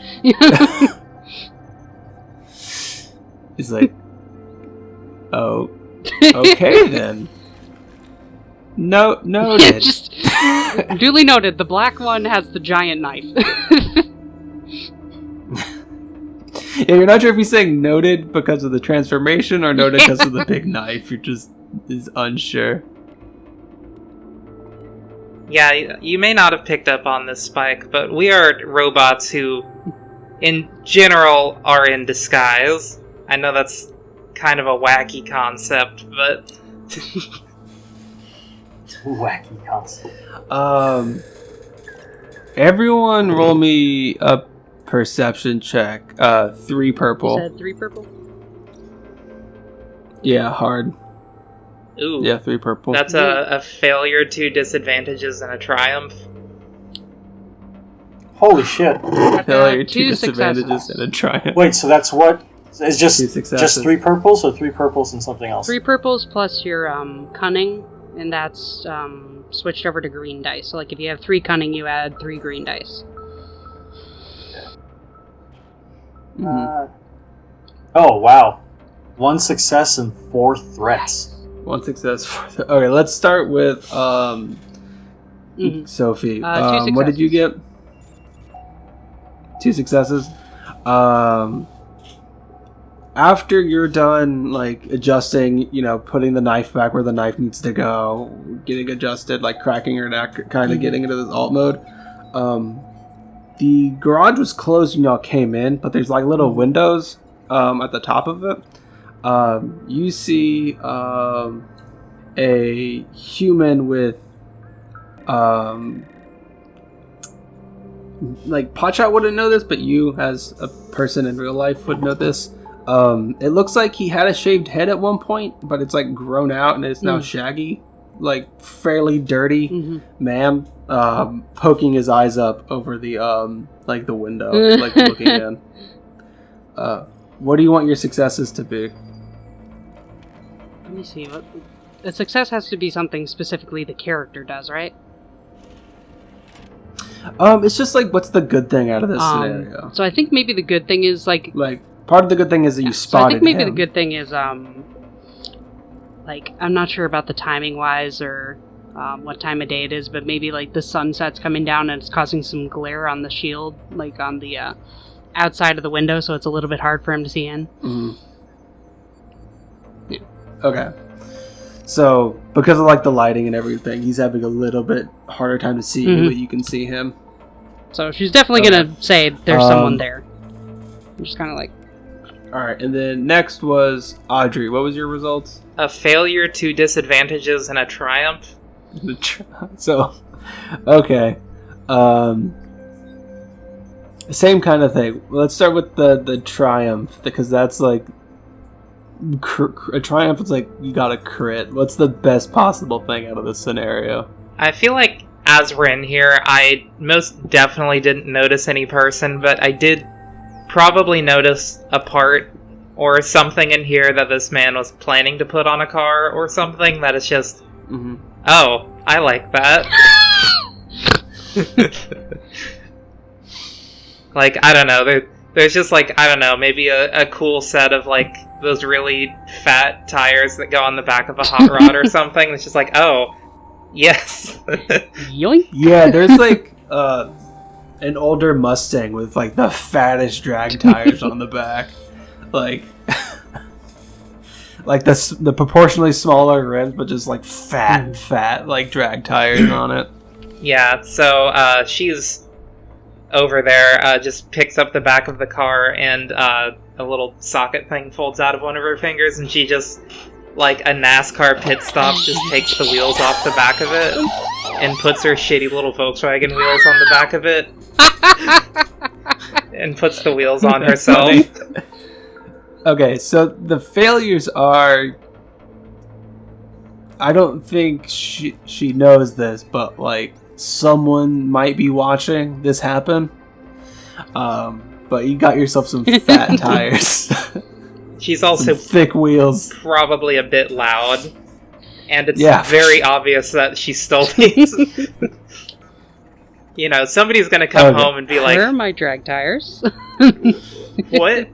He's like, oh, okay then. Noted. Just duly noted. The black one has the giant knife. Yeah, you're not sure if he's saying noted because of the transformation or noted because of the big knife. You're just is unsure. Yeah, you may not have picked up on this, Spike, but we are robots who, in general, are in disguise. I know that's kind of a wacky concept, but... Wacky concept. Everyone roll me a perception check. 3 purple. You said 3 purple? Yeah, hard. Ooh. Yeah, 3 purple. That's a failure, 2 disadvantages, and a triumph. Holy shit. Failure, two 2 disadvantages, successes. and a triumph. Wait, so that's what? It's Two just successes. 3 purples or 3 purples and something else? 3 purples plus your cunning, and that's switched over to green dice. So like if you have 3 cunning, you add 3 green dice. Oh, wow. 1 success and 4 threats. 1 success. Okay, let's start with Mhm. Sophie. 2 What did you successes. get? 2 successes. After you're done, like, adjusting, putting the knife back where the knife needs to go, getting adjusted, like, cracking her neck, kind of getting into this alt mode, the garage was closed when y'all came in, but there's, like, little windows at the top of it. You see a human with, like, Potshot wouldn't know this, but you, as a person in real life, would know this. It looks like he had a shaved head at one point, but it's like grown out and it's now shaggy, like fairly dirty man, poking his eyes up over the like the window, like looking in. What do you want your successes to be? Let me see. What a success has to be something specifically the character does, right? It's just like, what's the good thing out of this scenario? So I think maybe the good thing is like Part of the good thing is that you spotted so I think maybe him. the good thing is like I'm not sure about the timing wise or what time of day it is, but maybe like the sunset's coming down and it's causing some glare on the shield, like on the outside of the window, so it's a little bit hard for him to see in. Mm-hmm. Yeah. Okay. So because of like the lighting and everything, he's having a little bit harder time to see you, but you can see him. So she's definitely gonna say there's someone there. I'm just kind of like. All right, and then next was Audrey. What was your results? A failure, 2 disadvantages, and a triumph. So, okay. Same kind of thing. Let's start with the triumph, because that's like... a triumph is like, you got a crit. What's the best possible thing out of this scenario? I feel like as we're in here, I most definitely didn't notice any person, but I did probably notice a part or something in here that this man was planning to put on a car or something that is just, oh, I like that. Like, I don't know, there's just like, I don't know, maybe a cool set of like those really fat tires that go on the back of a hot rod or something. It's just like, oh, yes. Yoink. Yeah, there's like an older Mustang with like the fattest drag tires on the back, like like the proportionally smaller rims, but just like fat like drag tires on it. Yeah, so she's over there, just picks up the back of the car, and a little socket thing folds out of one of her fingers, and she just, like a NASCAR pit stop, just takes the wheels off the back of it and puts her shitty little Volkswagen wheels on the back of it and puts the wheels on herself. Funny. Okay, so the failures are... I don't think she knows this, but like someone might be watching this happen. But you got yourself some fat tires. She's also thick wheels. Probably a bit loud. And it's very obvious that she stole these. You know, somebody's gonna come home and be like, where are my drag tires? What?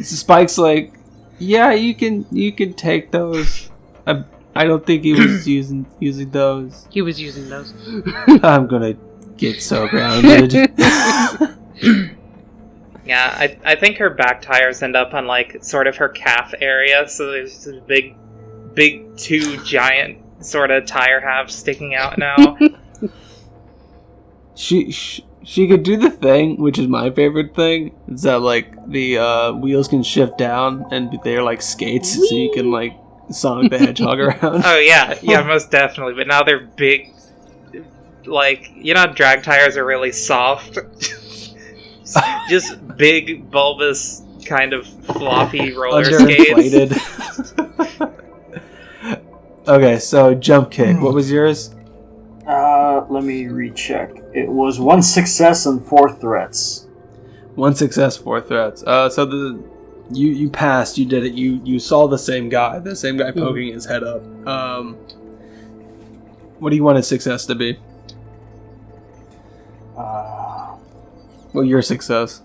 Spike's like, yeah, you can take those. I don't think he was using those. He was using those. I'm gonna get so grounded. Yeah, I think her back tires end up on like sort of her calf area, so there's this big 2 giant sort of tire halves sticking out now. She could do the thing, which is my favorite thing, is that like the wheels can shift down and they're like skates, so you can like Sonic the Hedgehog around. Oh yeah, most definitely. But now they're big, like, you know, drag tires are really soft. Just big, bulbous, kind of floppy roller skates. Okay, so Jumpkick. What was yours? Let me recheck. It was 1 success and 4 threats. 1 success, 4 threats. So you passed. You did it. You saw the same guy. The same guy poking his head up. What do you want his success to be? Well, your success.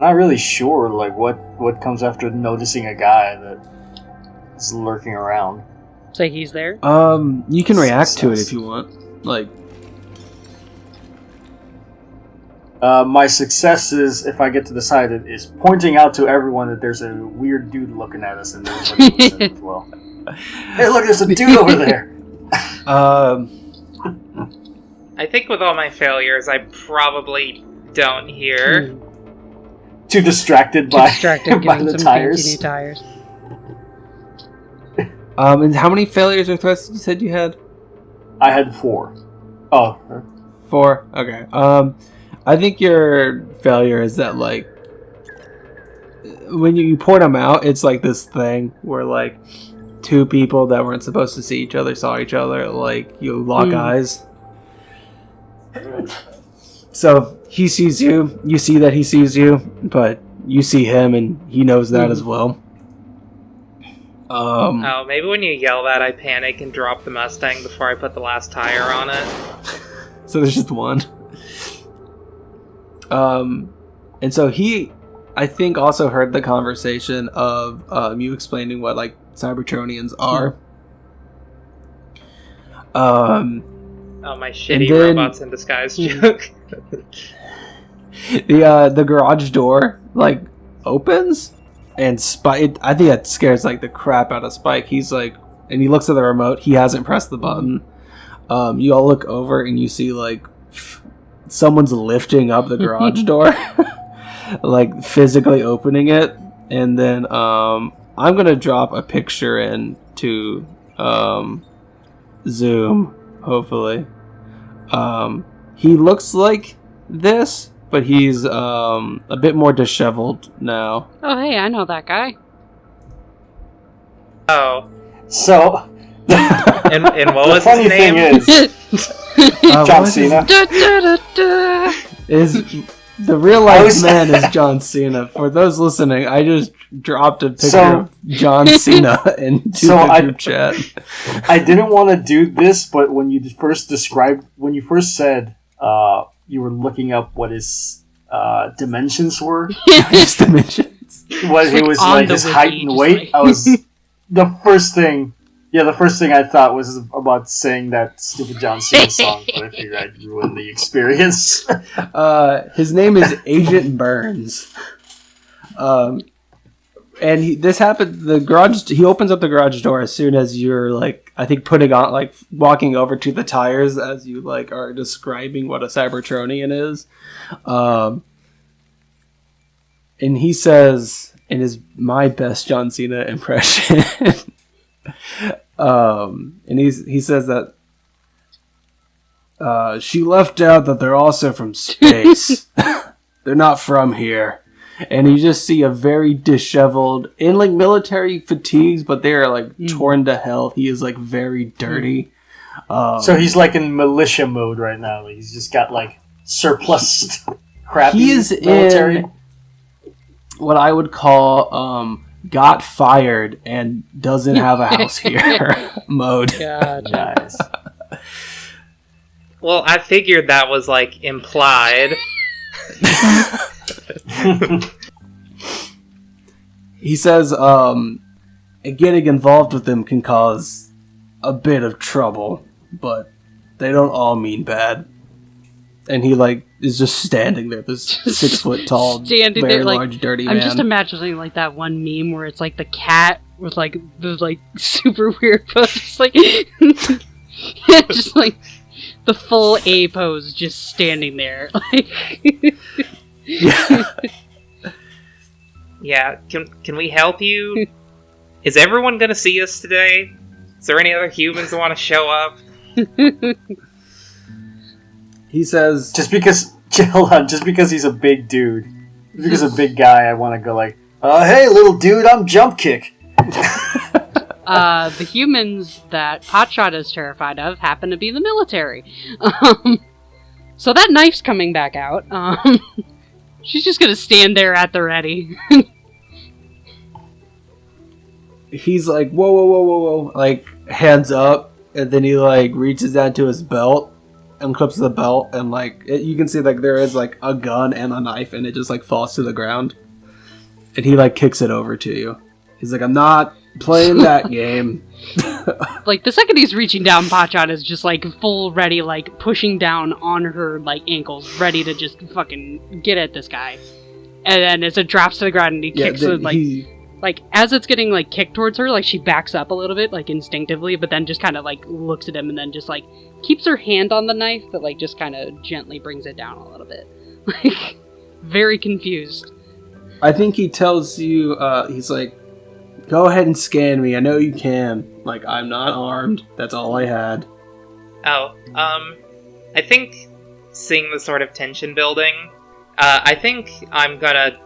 Not really sure. Like what comes after noticing a guy that is lurking around. Say he's there. You can react to it if you want. Like. My success is, if I get to decide it, is pointing out to everyone that there's a weird dude looking at us and there's as well. Hey, look, there's a dude over there! I think with all my failures, I probably don't hear. Too distracted by Getting the some tires. fancy new tires. And how many failures or threats you said you had? I had 4. Oh. 4? Okay. I think your failure is that, like, when you point them out, it's like this thing where, like, 2 people that weren't supposed to see each other saw each other, like, you lock eyes. So, he sees you, you see that he sees you, but you see him and he knows that as well. Oh, maybe when you yell that, I panic and drop the Mustang before I put the last tire on it. So there's just one. And so he, I think, also heard the conversation of you explaining what, like, Cybertronians are. Oh, my shitty then, robots in disguise joke. The garage door, like, opens, and Spike, I think that scares, like, the crap out of Spike. He's like, and he looks at the remote, he hasn't pressed the button. You all look over and you see, like, someone's lifting up the garage door, like, physically opening it, and then, I'm gonna drop a picture into, Zoom, hopefully. He looks like this, but he's a bit more disheveled now. Oh, hey, I know that guy. Oh. So, and what was funny his name? thing is, John Cena. Is the real life man is John Cena. For those listening, I just dropped a picture of John Cena into the group chat. I didn't want to do this, but when you first said you were looking up what his dimensions were, His dimensions. what he was like, his height and weight, I was the first thing I thought was about saying that stupid John Cena song, but I figured I'd ruin the experience. His name is Agent Burns. And this happened. He opens up the garage door as soon as you're, like, I think putting on, like, walking over to the tires as you, like, are describing what a Cybertronian is. And he says, and is my best John Cena impression. And he says that she left out that they're also from space. They're not from here. And you just see a very disheveled, in, like, military fatigues, but they are, like, torn to hell. He is, like, very dirty. So he's, like, in militia mode right now. He's just got, like, surplus crappy He is military. in what I would call got fired and doesn't have a house here mode. Gotcha. Nice. Well, I figured that was, like, implied. He says, getting involved with them can cause a bit of trouble, but they don't all mean bad. And he, like, is just standing there, this 6 foot tall, Standing very there, like, large, dirty I'm man. just imagining, like, that one meme where it's, like, the cat with, like, the, like, super weird pose. Just, like, just, like, the full A pose just standing there. Like, Yeah. Yeah, can we help you? Is everyone gonna see us today? Is there any other humans that want to show up? He says, Just because he's a big dude, because a big guy, I want to go like, hey, little dude, I'm Jumpkick. The humans that Potshot is terrified of happen to be the military. So that knife's coming back out. She's just gonna stand there at the ready. He's like, whoa, whoa, whoa, whoa, whoa, like, hands up, and then he, like, reaches down to his belt, and clips the belt, and, like, you can see, like, there is, like, a gun and a knife, and it just, like, falls to the ground. And he, like, kicks it over to you. He's like, I'm not playing that game. Like, the second he's reaching down, Potshot is just, like, full ready, like, pushing down on her, like, ankles, ready to just fucking get at this guy. And then as it drops to the ground and he kicks it, like... Like, as it's getting, like, kicked towards her, like, she backs up a little bit, like, instinctively, but then just kind of, like, looks at him and then just, like, keeps her hand on the knife, but, like, just kind of gently brings it down a little bit. Like, very confused. I think he tells you, he's like, go ahead and scan me, I know you can. Like, I'm not armed, that's all I had. Oh, I think, seeing the sort of tension building, I think I'm gonna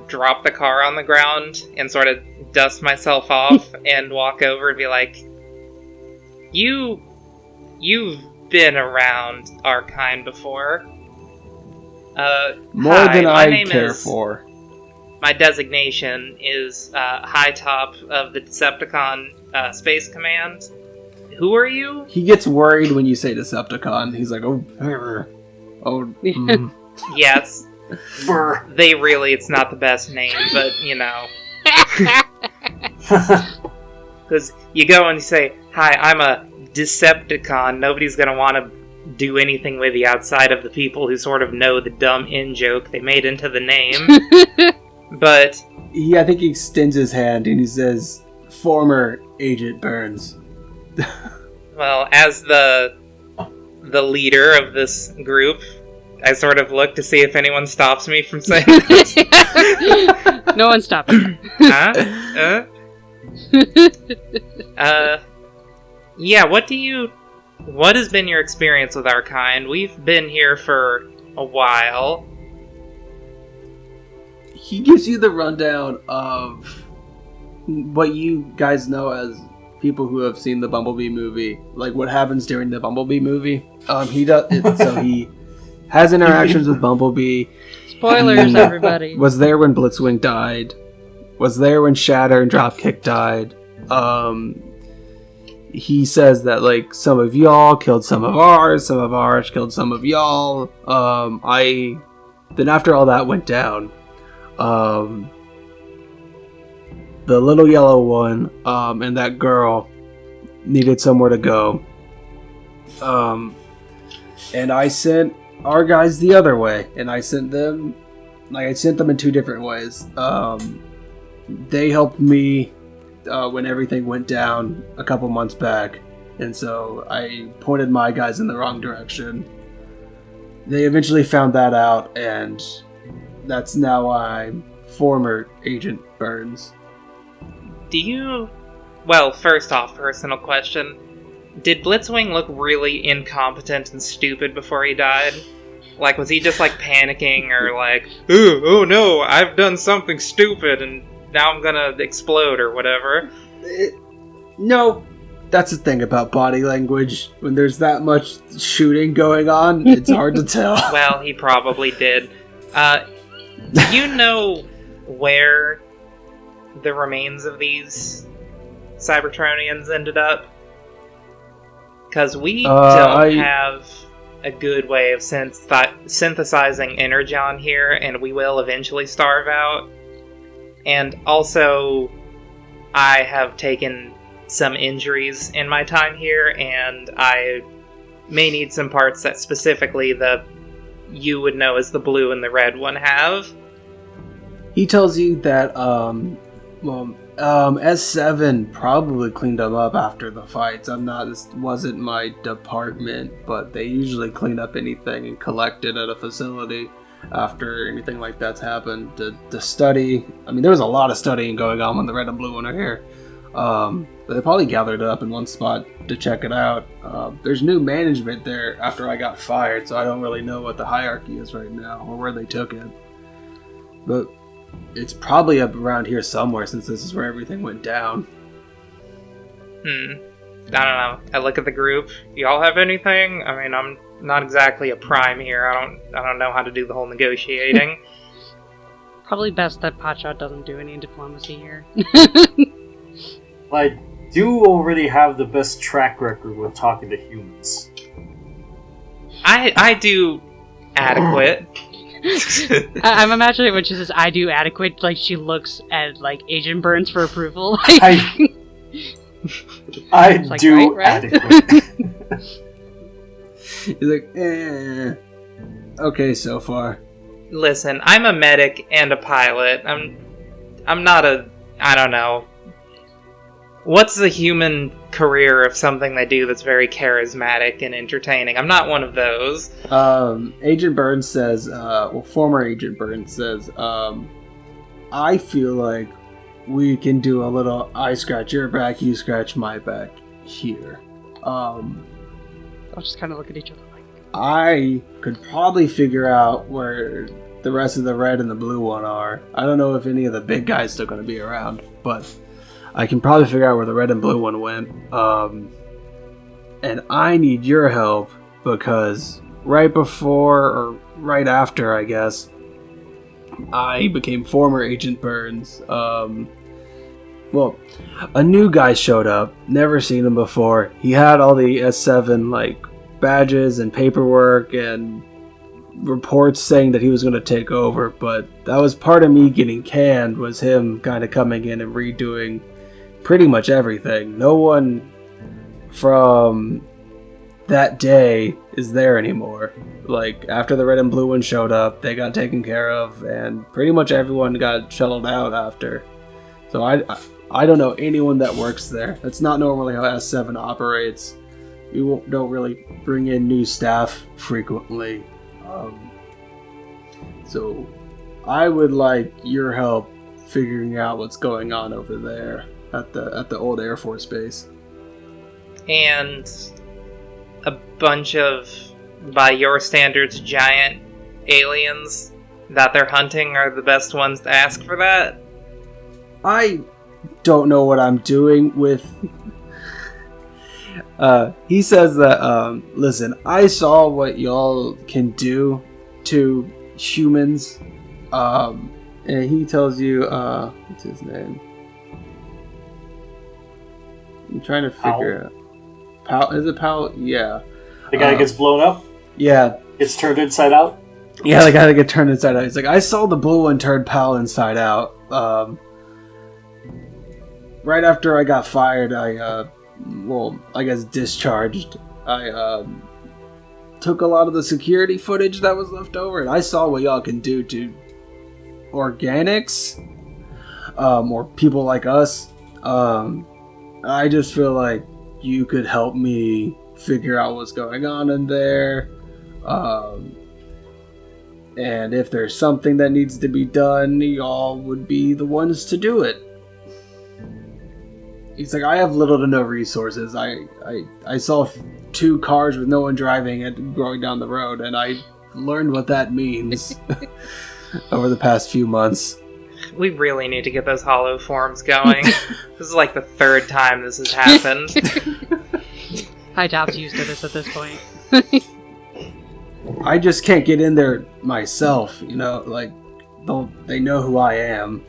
drop the car on the ground and sort of dust myself off and walk over and be like, You've been around our kind before. More hi, than my I name care is, for. My designation is Hightop of the Decepticon Space Command. Who are you? He gets worried when you say Decepticon. He's like, oh. Yes. It's not the best name, but, you know. Because you go and you say, hi, I'm a Decepticon. Nobody's going to want to do anything with you outside of the people who sort of know the dumb in-joke they made into the name. But... I think he extends his hand and he says, former Agent Burns. Well, as the leader of this group, I sort of look to see if anyone stops me from saying this. No one stopped. Yeah, what has been your experience with our kind? We've been here for a while. He gives you the rundown of what you guys know as people who have seen the Bumblebee movie, like what happens during the Bumblebee movie. He has interactions with Bumblebee. Spoilers, everybody. Was there when Blitzwing died. Was there when Shatter and Dropkick died. He says that, like, some of y'all killed some of ours killed some of y'all. Then after all that went down, the little yellow one, and that girl needed somewhere to go. And I sent our guys the other way, and I sent them in two different ways. They helped me when everything went down a couple months back, and so I pointed my guys in the wrong direction. They eventually found that out, and that's now I'm former Agent Burns. Well, first off, personal question. Did Blitzwing look really incompetent and stupid before he died? Like, was he just, like, panicking or, like, oh no, I've done something stupid and now I'm gonna explode or whatever? No. That's the thing about body language. When there's that much shooting going on, it's hard to tell. Well, he probably did. Do you know where the remains of these Cybertronians ended up? Because we don't have a good way of synthesizing energon here, and we will eventually starve out. And also, I have taken some injuries in my time here, and I may need some parts that specifically you would know as the blue and the red one have. He tells you that, S7 probably cleaned them up after the fights. This wasn't my department, but they usually clean up anything and collect it at a facility after anything like that's happened. The study, there was a lot of studying going on when the red and blue one are here. But they probably gathered it up in one spot to check it out. There's new management there after I got fired, so I don't really know what the hierarchy is right now or where they took it. But it's probably up around here somewhere, since this is where everything went down. I don't know. I look at the group. Y'all have anything? I mean, I'm not exactly a prime here. I don't know how to do the whole negotiating. Probably best that Potshot doesn't do any diplomacy here. I do already have the best track record with talking to humans. I do adequate. I'm imagining when she says "I do adequate," like she looks at like Agent Burns for approval. I like, do right? adequate. He's like, okay so far. Listen, I'm a medic and a pilot. I'm not a... I don't know. What's the human career of something they do that's very charismatic and entertaining? I'm not one of those. Agent Burns says, former Agent Burns says, I feel like we can do a little I scratch your back, you scratch my back here. I'll just kind of look at each other like... I could probably figure out where the rest of the red and the blue one are. I don't know if any of the big guys still going to be around, but I can probably figure out where the red and blue one went. And I need your help because right before, or right after, I guess, I became former Agent Burns. Well, a new guy showed up. Never seen him before. He had all the S7 badges and paperwork and reports saying that he was going to take over, but that was part of me getting canned, was him kind of coming in and redoing pretty much everything. No one from that day is there anymore. After the red and blue one showed up, they got taken care of, and pretty much everyone got shuttled out after. So I don't know anyone that works there. That's not normally how S7 operates. We don't really bring in new staff frequently. So I would like your help figuring out what's going on over there at the old Air Force base. And a bunch of, by your standards, giant aliens that they're hunting are the best ones to ask for that? I don't know what I'm doing with... he says that, listen, I saw what y'all can do to humans, and he tells you, what's his name? I'm trying to figure out. Powell? Is it Powell? Yeah. The guy gets blown up? Yeah. Gets turned inside out? Yeah, the guy that gets turned inside out. He's like, I saw the blue one turn Powell inside out. Right after I got fired, I guess discharged. I took a lot of the security footage that was left over, and I saw what y'all can do to organics, or people like us. I just feel like you could help me figure out what's going on in there. And if there's something that needs to be done, y'all would be the ones to do it. He's like, I have little to no resources. I saw 2 cars with no one driving and going down the road, and I learned what that means over the past few months. We really need to get those hollow forms going. This is like the 3rd time this has happened. Hightop's used to this at this point. I just can't get in there myself, they know who I am.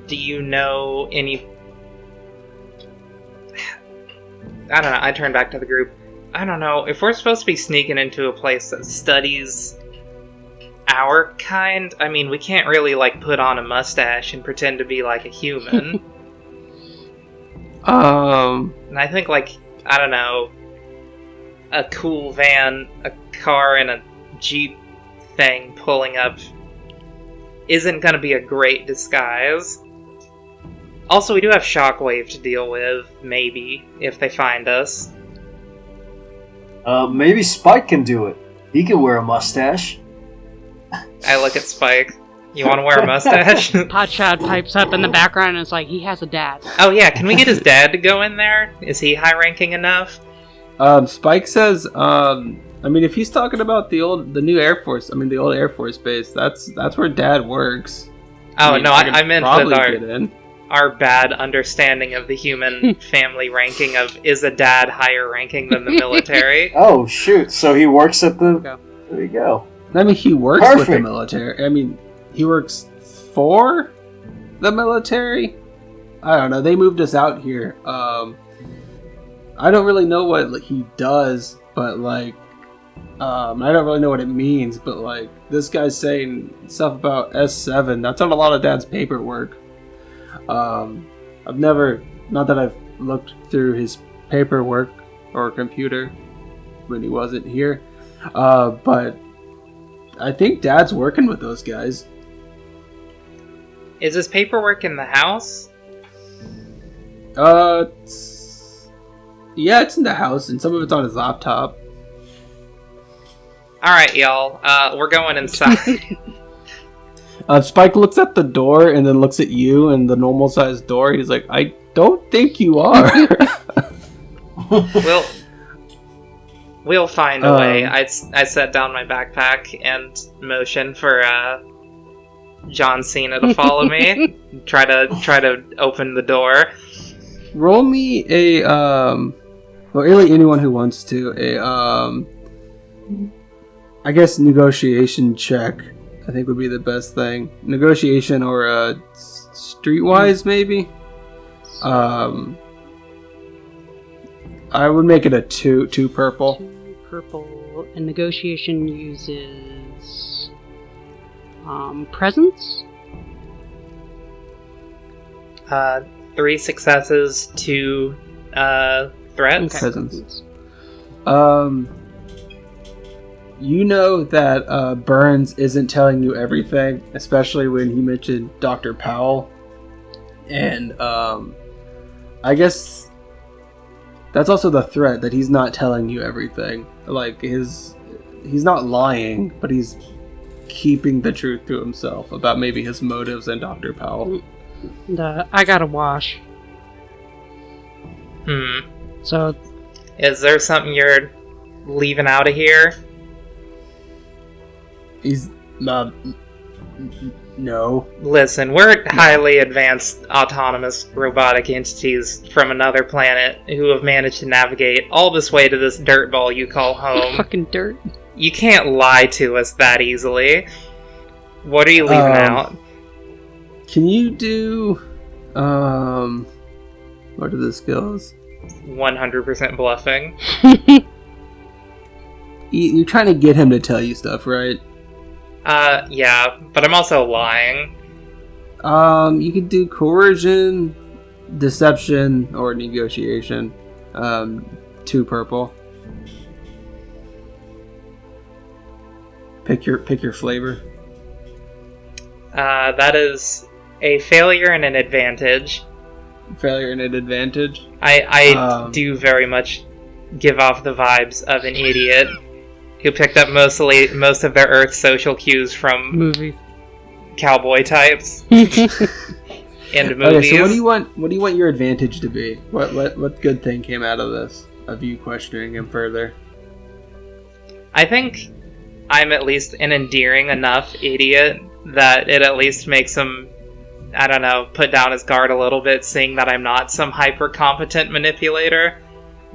Do you know any... I don't know, I turn back to the group. I don't know, if we're supposed to be sneaking into a place that studies our kind, I mean, we can't really, put on a mustache and pretend to be like a human. And I think, I don't know, a cool van, a car, and a Jeep thing pulling up isn't going to be a great disguise. Also, we do have Shockwave to deal with, maybe, if they find us. Maybe Spike can do it. He can wear a mustache. I look at Spike. You want to wear a mustache? Potshot pipes up in the background and it's like, he has a dad. Oh yeah, can we get his dad to go in there? Is he high-ranking enough? Spike says, if he's talking about the old Air Force base, that's where Dad works. Oh, no, I meant that our bad understanding of the human family ranking of is a dad higher ranking than the military. Oh, shoot. So he works at the... Go. There you go. I mean, he works with the Perfect. military. I mean, he works for the military? I don't know. They moved us out here. I don't really know what he does, but I don't really know what it means, but this guy's saying stuff about S7. That's on a lot of Dad's paperwork. I've never, not that I've looked through his paperwork or computer when he wasn't here, but I think Dad's working with those guys. Is his paperwork in the house? Yeah, it's in the house, and some of it's on his laptop. Alright, y'all. We're going inside. Spike looks at the door and then looks at you and the normal-sized door. He's like, I don't think you are. We'll find a way. I set down my backpack and motion for John Cena to follow me. Try to open the door. Roll me a, well, really anyone who wants to, I guess negotiation check, I think would be the best thing. Negotiation or streetwise, maybe? I would make it a 2 purple. 2 purple, and negotiation uses presence? 3 successes, 2 threats. Okay. Presence. You know that Burns isn't telling you everything, especially when he mentioned Dr. Powell. And I guess that's also the threat, that he's not telling you everything. He's not lying, but he's keeping the truth to himself about maybe his motives and Dr. Powell. And, I gotta wash. So, Is there something you're leaving out of here? He's no. Listen, we're highly advanced autonomous robotic entities from another planet who have managed to navigate all this way to this dirt ball you call home. fucking dirt. You can't lie to us that easily. What are you leaving out? Can you do what are the skills? 100% bluffing. You're trying to get him to tell you stuff, right? Yeah, but I'm also lying. You could do coercion, deception, or negotiation. 2 purple. Pick your flavor. That is a failure and an advantage. Failure and an advantage. I do very much give off the vibes of an idiot who picked up most of their Earth social cues from Movie. cowboy types and movies. Okay, so what do you want your advantage to be? What good thing came out of this? Of you questioning him further? I think I'm at least an endearing enough idiot that it at least makes him, I don't know, put down his guard a little bit, seeing that I'm not some hyper-competent manipulator.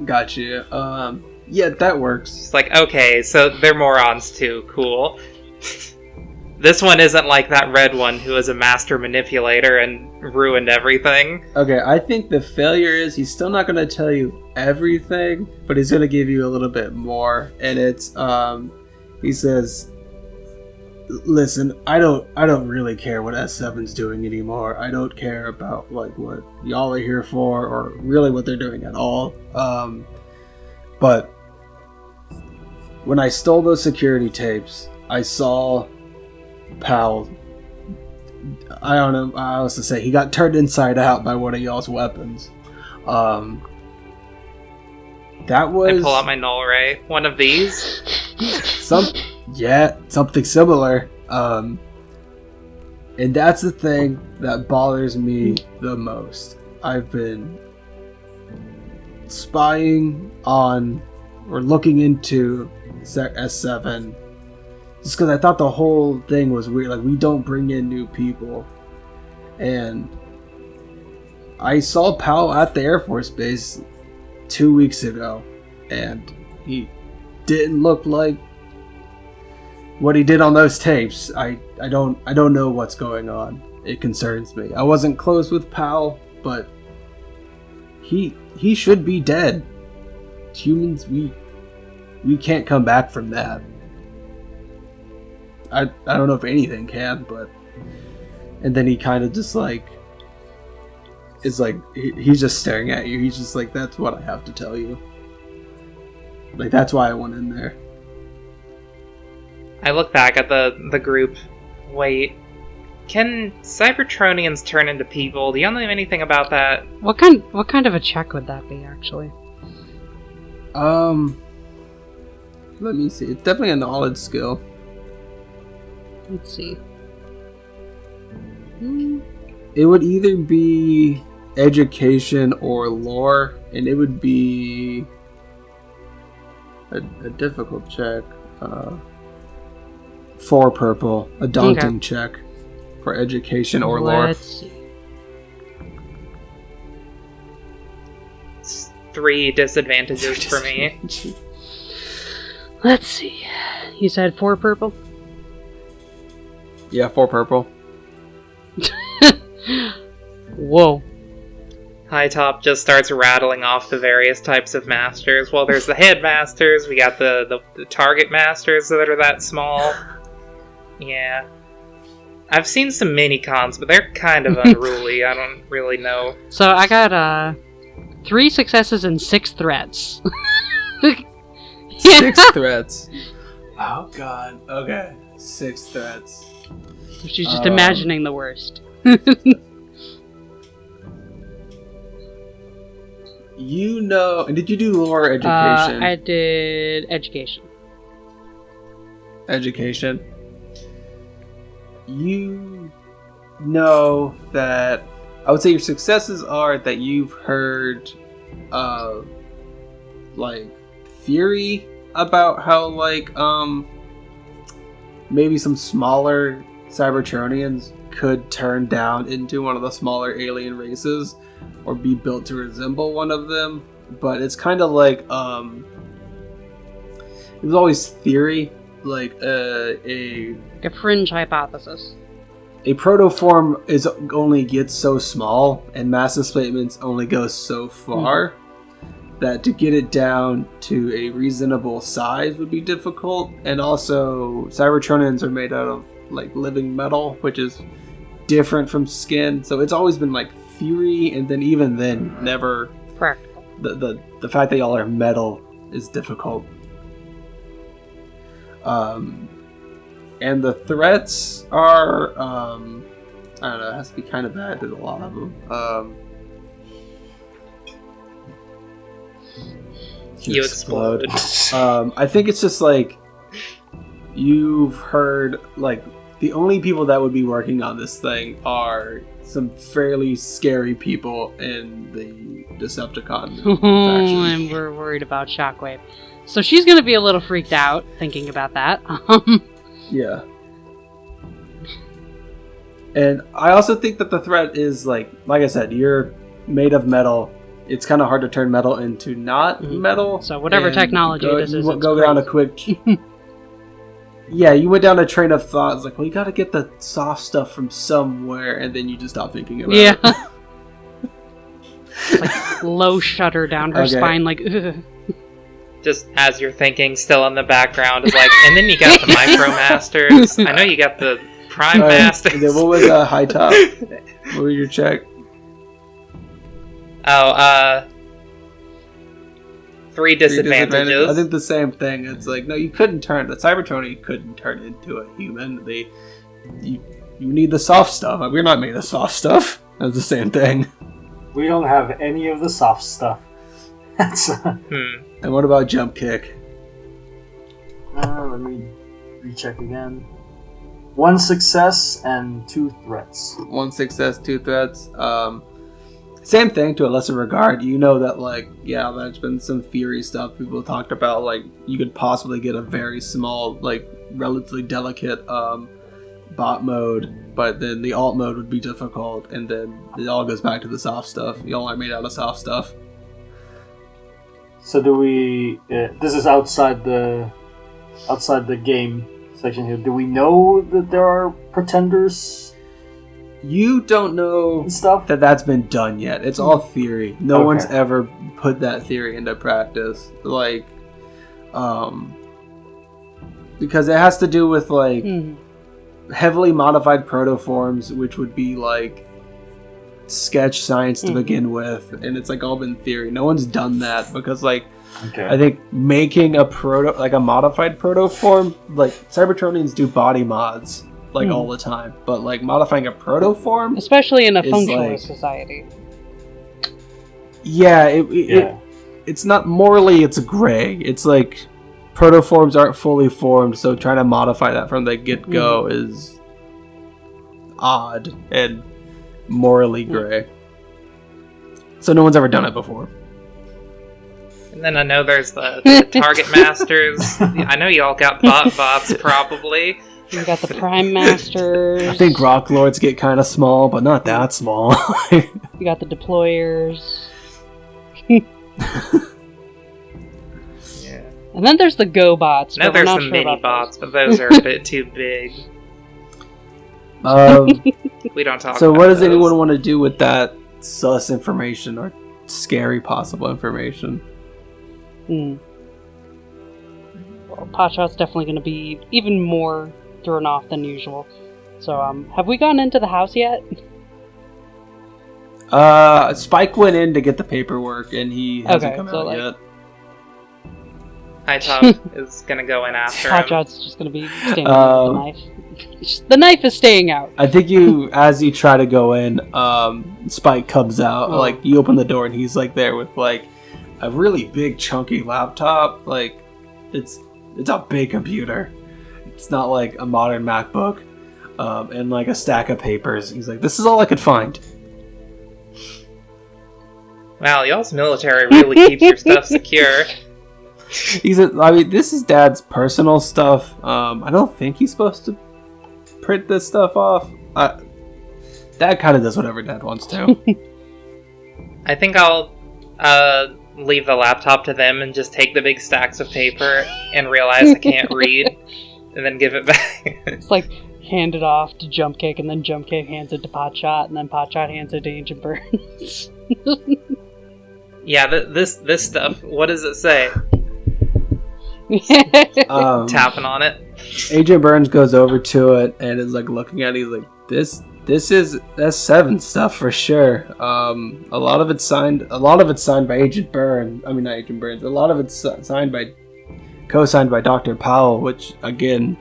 Gotcha. Yeah, that works. It's like, okay, so they're morons too, cool. This one isn't like that red one who is a master manipulator and ruined everything. Okay, I think the failure is he's still not going to tell you everything, but he's going to give you a little bit more. And it's, he says, listen, I don't really care what S7's doing anymore. I don't care about, what y'all are here for, or really what they're doing at all. But when I stole those security tapes, I saw Powell, I don't know how else to say, he got turned inside out by one of y'all's weapons. That was... I pull out my null ray. One of these? Something similar. And that's the thing that bothers me the most. I've been spying on, or looking into S7, just because I thought the whole thing was weird. Like, we don't bring in new people, and I saw Powell at the Air Force Base 2 weeks ago, and he didn't look like what he did on those tapes. I don't know what's going on. It concerns me. I wasn't close with Powell, but he should be dead. Humans, we can't come back from that. I don't know if anything can, but... And then he kind of just like... is like... He's just staring at you. He's just like, that's what I have to tell you. Like, that's why I went in there. I look back at the group. Wait. Can Cybertronians turn into people? Do y'all know anything about that? What kind of a check would that be, actually? Let me see. It's definitely a knowledge skill. Let's see. It would either be education or lore, and it would be a difficult check. 4 purple. A daunting check for education or lore. Let's see. 3 disadvantages for me. Let's see. You said 4 purple? Yeah, 4 purple. Whoa. Hightop just starts rattling off the various types of masters. Well, there's the headmasters, we got the target masters that are that small. Yeah. I've seen some mini-cons, but they're kind of unruly. I don't really know. So I got 3 successes and 6 threats. 6 threats. Oh god. Okay. 6 threats. She's just imagining the worst. You know... And did you do lore or education? I did education. Education. You know that... I would say your successes are that you've heard like theory about how like maybe some smaller Cybertronians could turn down into one of the smaller alien races or be built to resemble one of them, but it's kind of like it was always theory, like a fringe hypothesis. A protoform only gets so small, and mass displacements only go so far, that to get it down to a reasonable size would be difficult. And also, Cybertronians are made out of like living metal, which is different from skin. So it's always been like theory, and then even then, never practical. The fact that y'all are metal is difficult. And the threats are, I don't know, it has to be kind of bad. There's a lot of them. You explode. I think it's just like, you've heard, like, the only people that would be working on this thing are some fairly scary people in the Decepticon faction. And we're worried about Shockwave. So she's going to be a little freaked out thinking about that. Yeah. And I also think that the threat is, like I said, you're made of metal. It's kind of hard to turn metal into not metal. So whatever technology this is, go down a quick... Yeah, you went down a train of thought. It's like, well, you gotta get the soft stuff from somewhere, and then you just stop thinking about it. Like, low shudder down her spine, like, ugh. Just as you're thinking, still in the background, is like, and then you got the Micromasters. I know you got the Prime Masters. And then what was Hightop? What was your check? 3 disadvantages. I think the same thing. It's like, no, you couldn't turn... The Cybertronian couldn't turn into a human. You need the soft stuff. We're not made of soft stuff. That's the same thing. We don't have any of the soft stuff. That's... And what about Jumpkick? Let me recheck again. 1 success and 2 threats. 1 success, 2 threats. Same thing to a lesser regard. You know that, like, yeah, there's been some theory stuff people talked about. Like, you could possibly get a very small, like, relatively delicate bot mode, but then the alt mode would be difficult, and then it all goes back to the soft stuff. Y'all are made out of soft stuff. So do we? This is outside the game section here. Do we know that there are pretenders? You don't know And stuff. that's been done yet. It's all theory. No Okay. one's ever put that theory into practice. Like, because it has to do with like heavily modified protoforms, which would be like sketch science to begin with, and it's like all been theory. No one's done that because like Okay. I think making a modified protoform, like Cybertronians do body mods like all the time, but like modifying a protoform, Especially in a is functionalist like- society. yeah, it's not morally, it's gray. It's like protoforms aren't fully formed, so trying to modify that from the get-go is odd and morally gray. So no one's ever done it before. And then I know there's the Target Masters. I know y'all got bots, probably. You got the Prime Masters. I think Rock Lords get kind of small, but not that small. You got the Deployers. Yeah. And then there's the Go bots. I know but we're there's not some sure mini about bots, but those are a bit too big. We don't talk So about what does those. anyone want to do with that sus information or scary possible information? Well, Potshot's definitely going to be even more thrown off than usual. So, have we gone into the house yet? Spike went in to get the paperwork, and he hasn't come so, out like- yet. Hightop is gonna go in after him. Potshot's just going to be standing there with the knife. The knife is staying out. I think you, as you try to go in, Spike comes out. Oh. Like, you open the door, and he's like there with like a really big, chunky laptop. Like, it's a big computer. It's not like a modern MacBook, and like a stack of papers. He's like, "This is all I could find." Wow, y'all's military really keeps your stuff secure. I mean, this is Dad's personal stuff. I don't think he's supposed to print this stuff off. Dad kind of does whatever Dad wants to. I think I'll leave the laptop to them and just take the big stacks of paper and realize I can't read, and then give it back. It's like hand it off to Jumpkick, and then Jumpkick hands it to Potshot, and then Potshot hands it to Agent Burns. Yeah, this stuff. What does it say? Tapping on it. Agent Burns goes over to it and is like looking at it. He's like, "This is S7 stuff for sure. A lot of it's signed by Agent Burns. I mean, not Agent Burns. A lot of it's co-signed by Dr. Powell, which again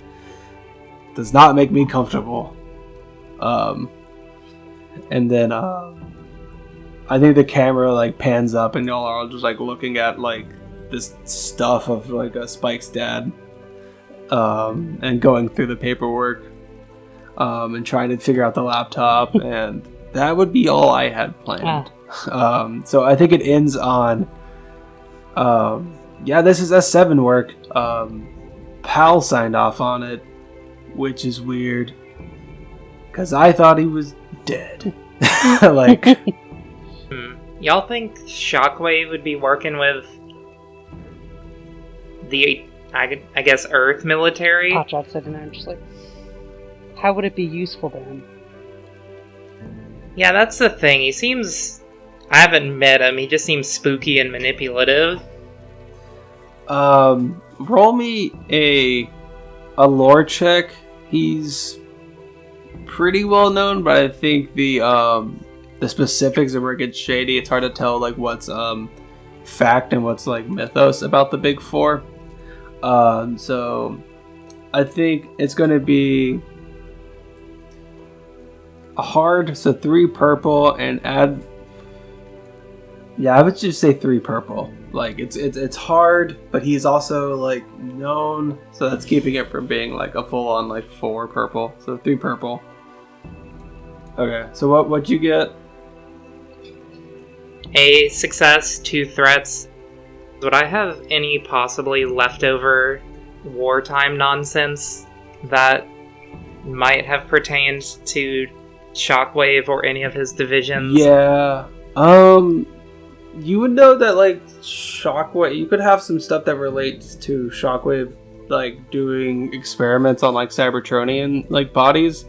does not make me comfortable. And then I think the camera like pans up, and y'all are all just like looking at like this stuff of like a Spike's dad, and going through the paperwork, and trying to figure out the laptop, and that would be all I had planned. So I think it ends on, this is S7 work. Pal signed off on it, which is weird, because I thought he was dead. Like, Y'all think Shockwave would be working with the, I guess, Earth military? Potshot's sitting there and just like, how would it be useful to him? Yeah, that's the thing. He seems... I haven't met him. He just seems spooky and manipulative. roll me a lore check. He's pretty well known, but I think the specifics of where it gets shady. It's hard to tell like what's fact and what's like mythos about the Big Four. So I think it's going to be hard. So 3 purple and add. Yeah, I would just say 3 purple. Like it's hard, but he's also like known, so that's keeping it from being like a full on like 4 purple. So 3 purple. Okay, so what you get? A success, 2 threats. Would I have any possibly leftover wartime nonsense that might have pertained to Shockwave or any of his divisions. Yeah. You would know that, like, Shockwave... You could have some stuff that relates to Shockwave, like, doing experiments on, like, Cybertronian, like, bodies.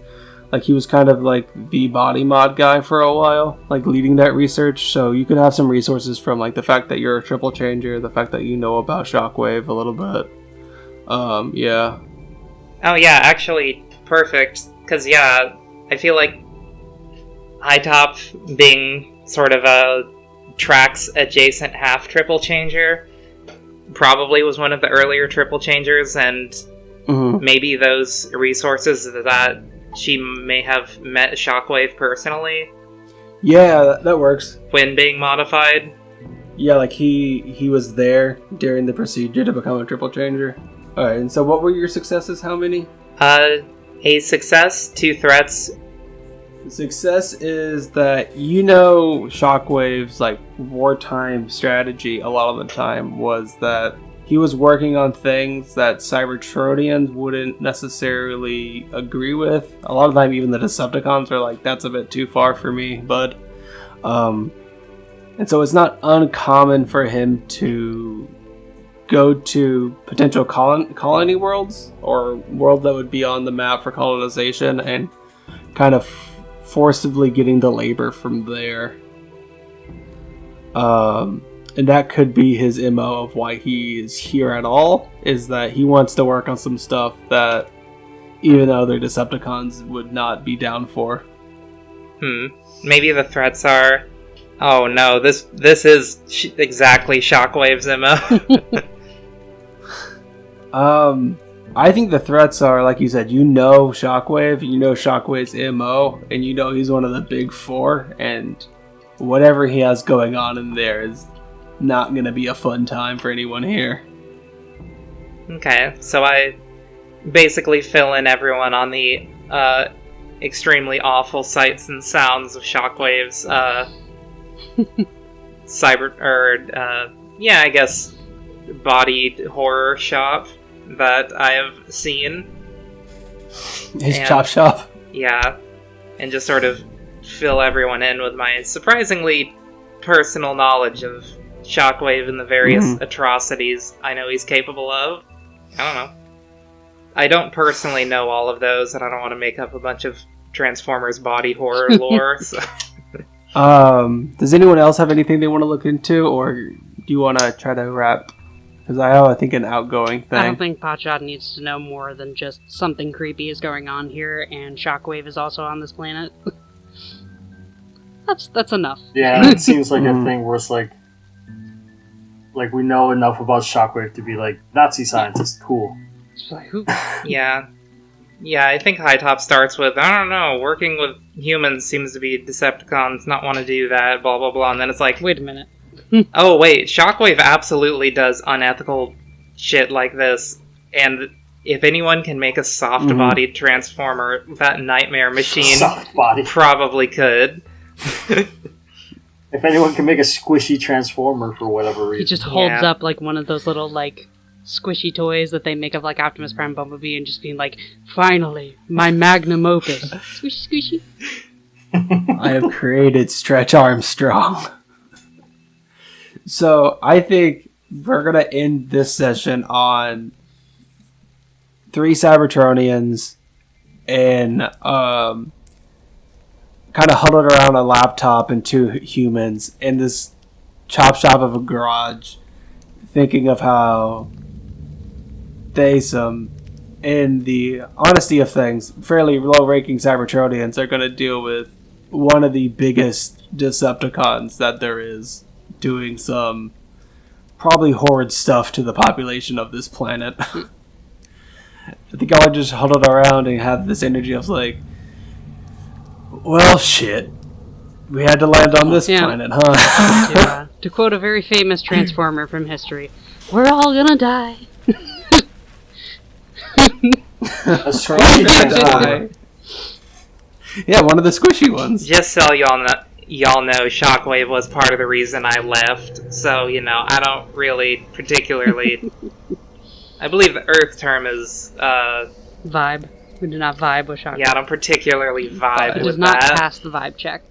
Like, he was kind of, like, the body mod guy for a while, like, leading that research. So you could have some resources from, like, the fact that you're a triple changer, the fact that you know about Shockwave a little bit. Yeah. Oh, yeah, actually, perfect. Because, yeah, I feel like Hightop being sort of a Trax adjacent half triple changer probably was one of the earlier triple changers, and maybe those resources that she may have met Shockwave personally. Yeah, that works. When being modified. Yeah, like he was there during the procedure to become a triple changer. Alright, and so what were your successes? How many? A success, 2 threats. The success is that you know Shockwave's like wartime strategy a lot of the time was that he was working on things that Cybertronians wouldn't necessarily agree with. A lot of the time even the Decepticons are like, that's a bit too far for me, bud. And so it's not uncommon for him to go to potential colony worlds or worlds that would be on the map for colonization and kind of forcibly getting the labor from there. And that could be his MO of why he is here at all, is that he wants to work on some stuff that even other Decepticons would not be down for. Maybe the threats are, oh no, this is exactly Shockwave's MO. I think the threats are, like you said, you know Shockwave, you know Shockwave's MO, and you know he's one of the big 4, and whatever he has going on in there is not going to be a fun time for anyone here. Okay, so I basically fill in everyone on the extremely awful sights and sounds of Shockwave's I guess body horror shop that I have seen. His chop shop? Yeah, and just sort of fill everyone in with my surprisingly personal knowledge of Shockwave and the various atrocities I know he's capable of. I don't know. I don't personally know all of those, and I don't want to make up a bunch of Transformers body horror lore. So. Does anyone else have anything they want to look into, or do you want to try to wrap? Because I have, I think, an outgoing thing. I don't think Potshot needs to know more than just something creepy is going on here, and Shockwave is also on this planet. That's enough. Yeah, it seems like a thing where it's like we know enough about Shockwave to be like, Nazi scientist, cool. It's like, who? Yeah, I think Hightop starts with, I don't know, working with humans seems to be Decepticons not want to do that, blah blah blah, and then it's like, Wait a minute. oh wait, Shockwave absolutely does unethical shit like this, and if anyone can make a soft-bodied Transformer, that Nightmare Machine Soft body. probably could. If anyone can make a squishy Transformer for whatever reason. He just holds up like one of those little like squishy toys that they make of like Optimus Prime, Bumblebee, and just being like, finally, my magnum opus. Squishy, squishy. I have created Stretch Armstrong. So I think we're going to end this session on 3 Cybertronians and kind of huddled around a laptop and 2 humans in this chop shop of a garage, thinking of how they, in the honesty of things, fairly low-ranking Cybertronians are going to deal with one of the biggest Decepticons that there is, doing some probably horrid stuff to the population of this planet. I think I would just huddle around and have this energy of like, well, shit. We had to land on this planet, huh? To quote a very famous Transformer from history, we're all gonna die. A squishy Transformer. Yeah, one of the squishy ones. Just so y'all know, Shockwave was part of the reason I left, so, you know, I don't really particularly... I believe the Earth term is, Vibe. We do not vibe with Shocker. Yeah, I don't particularly vibe It with does not that. pass the vibe check.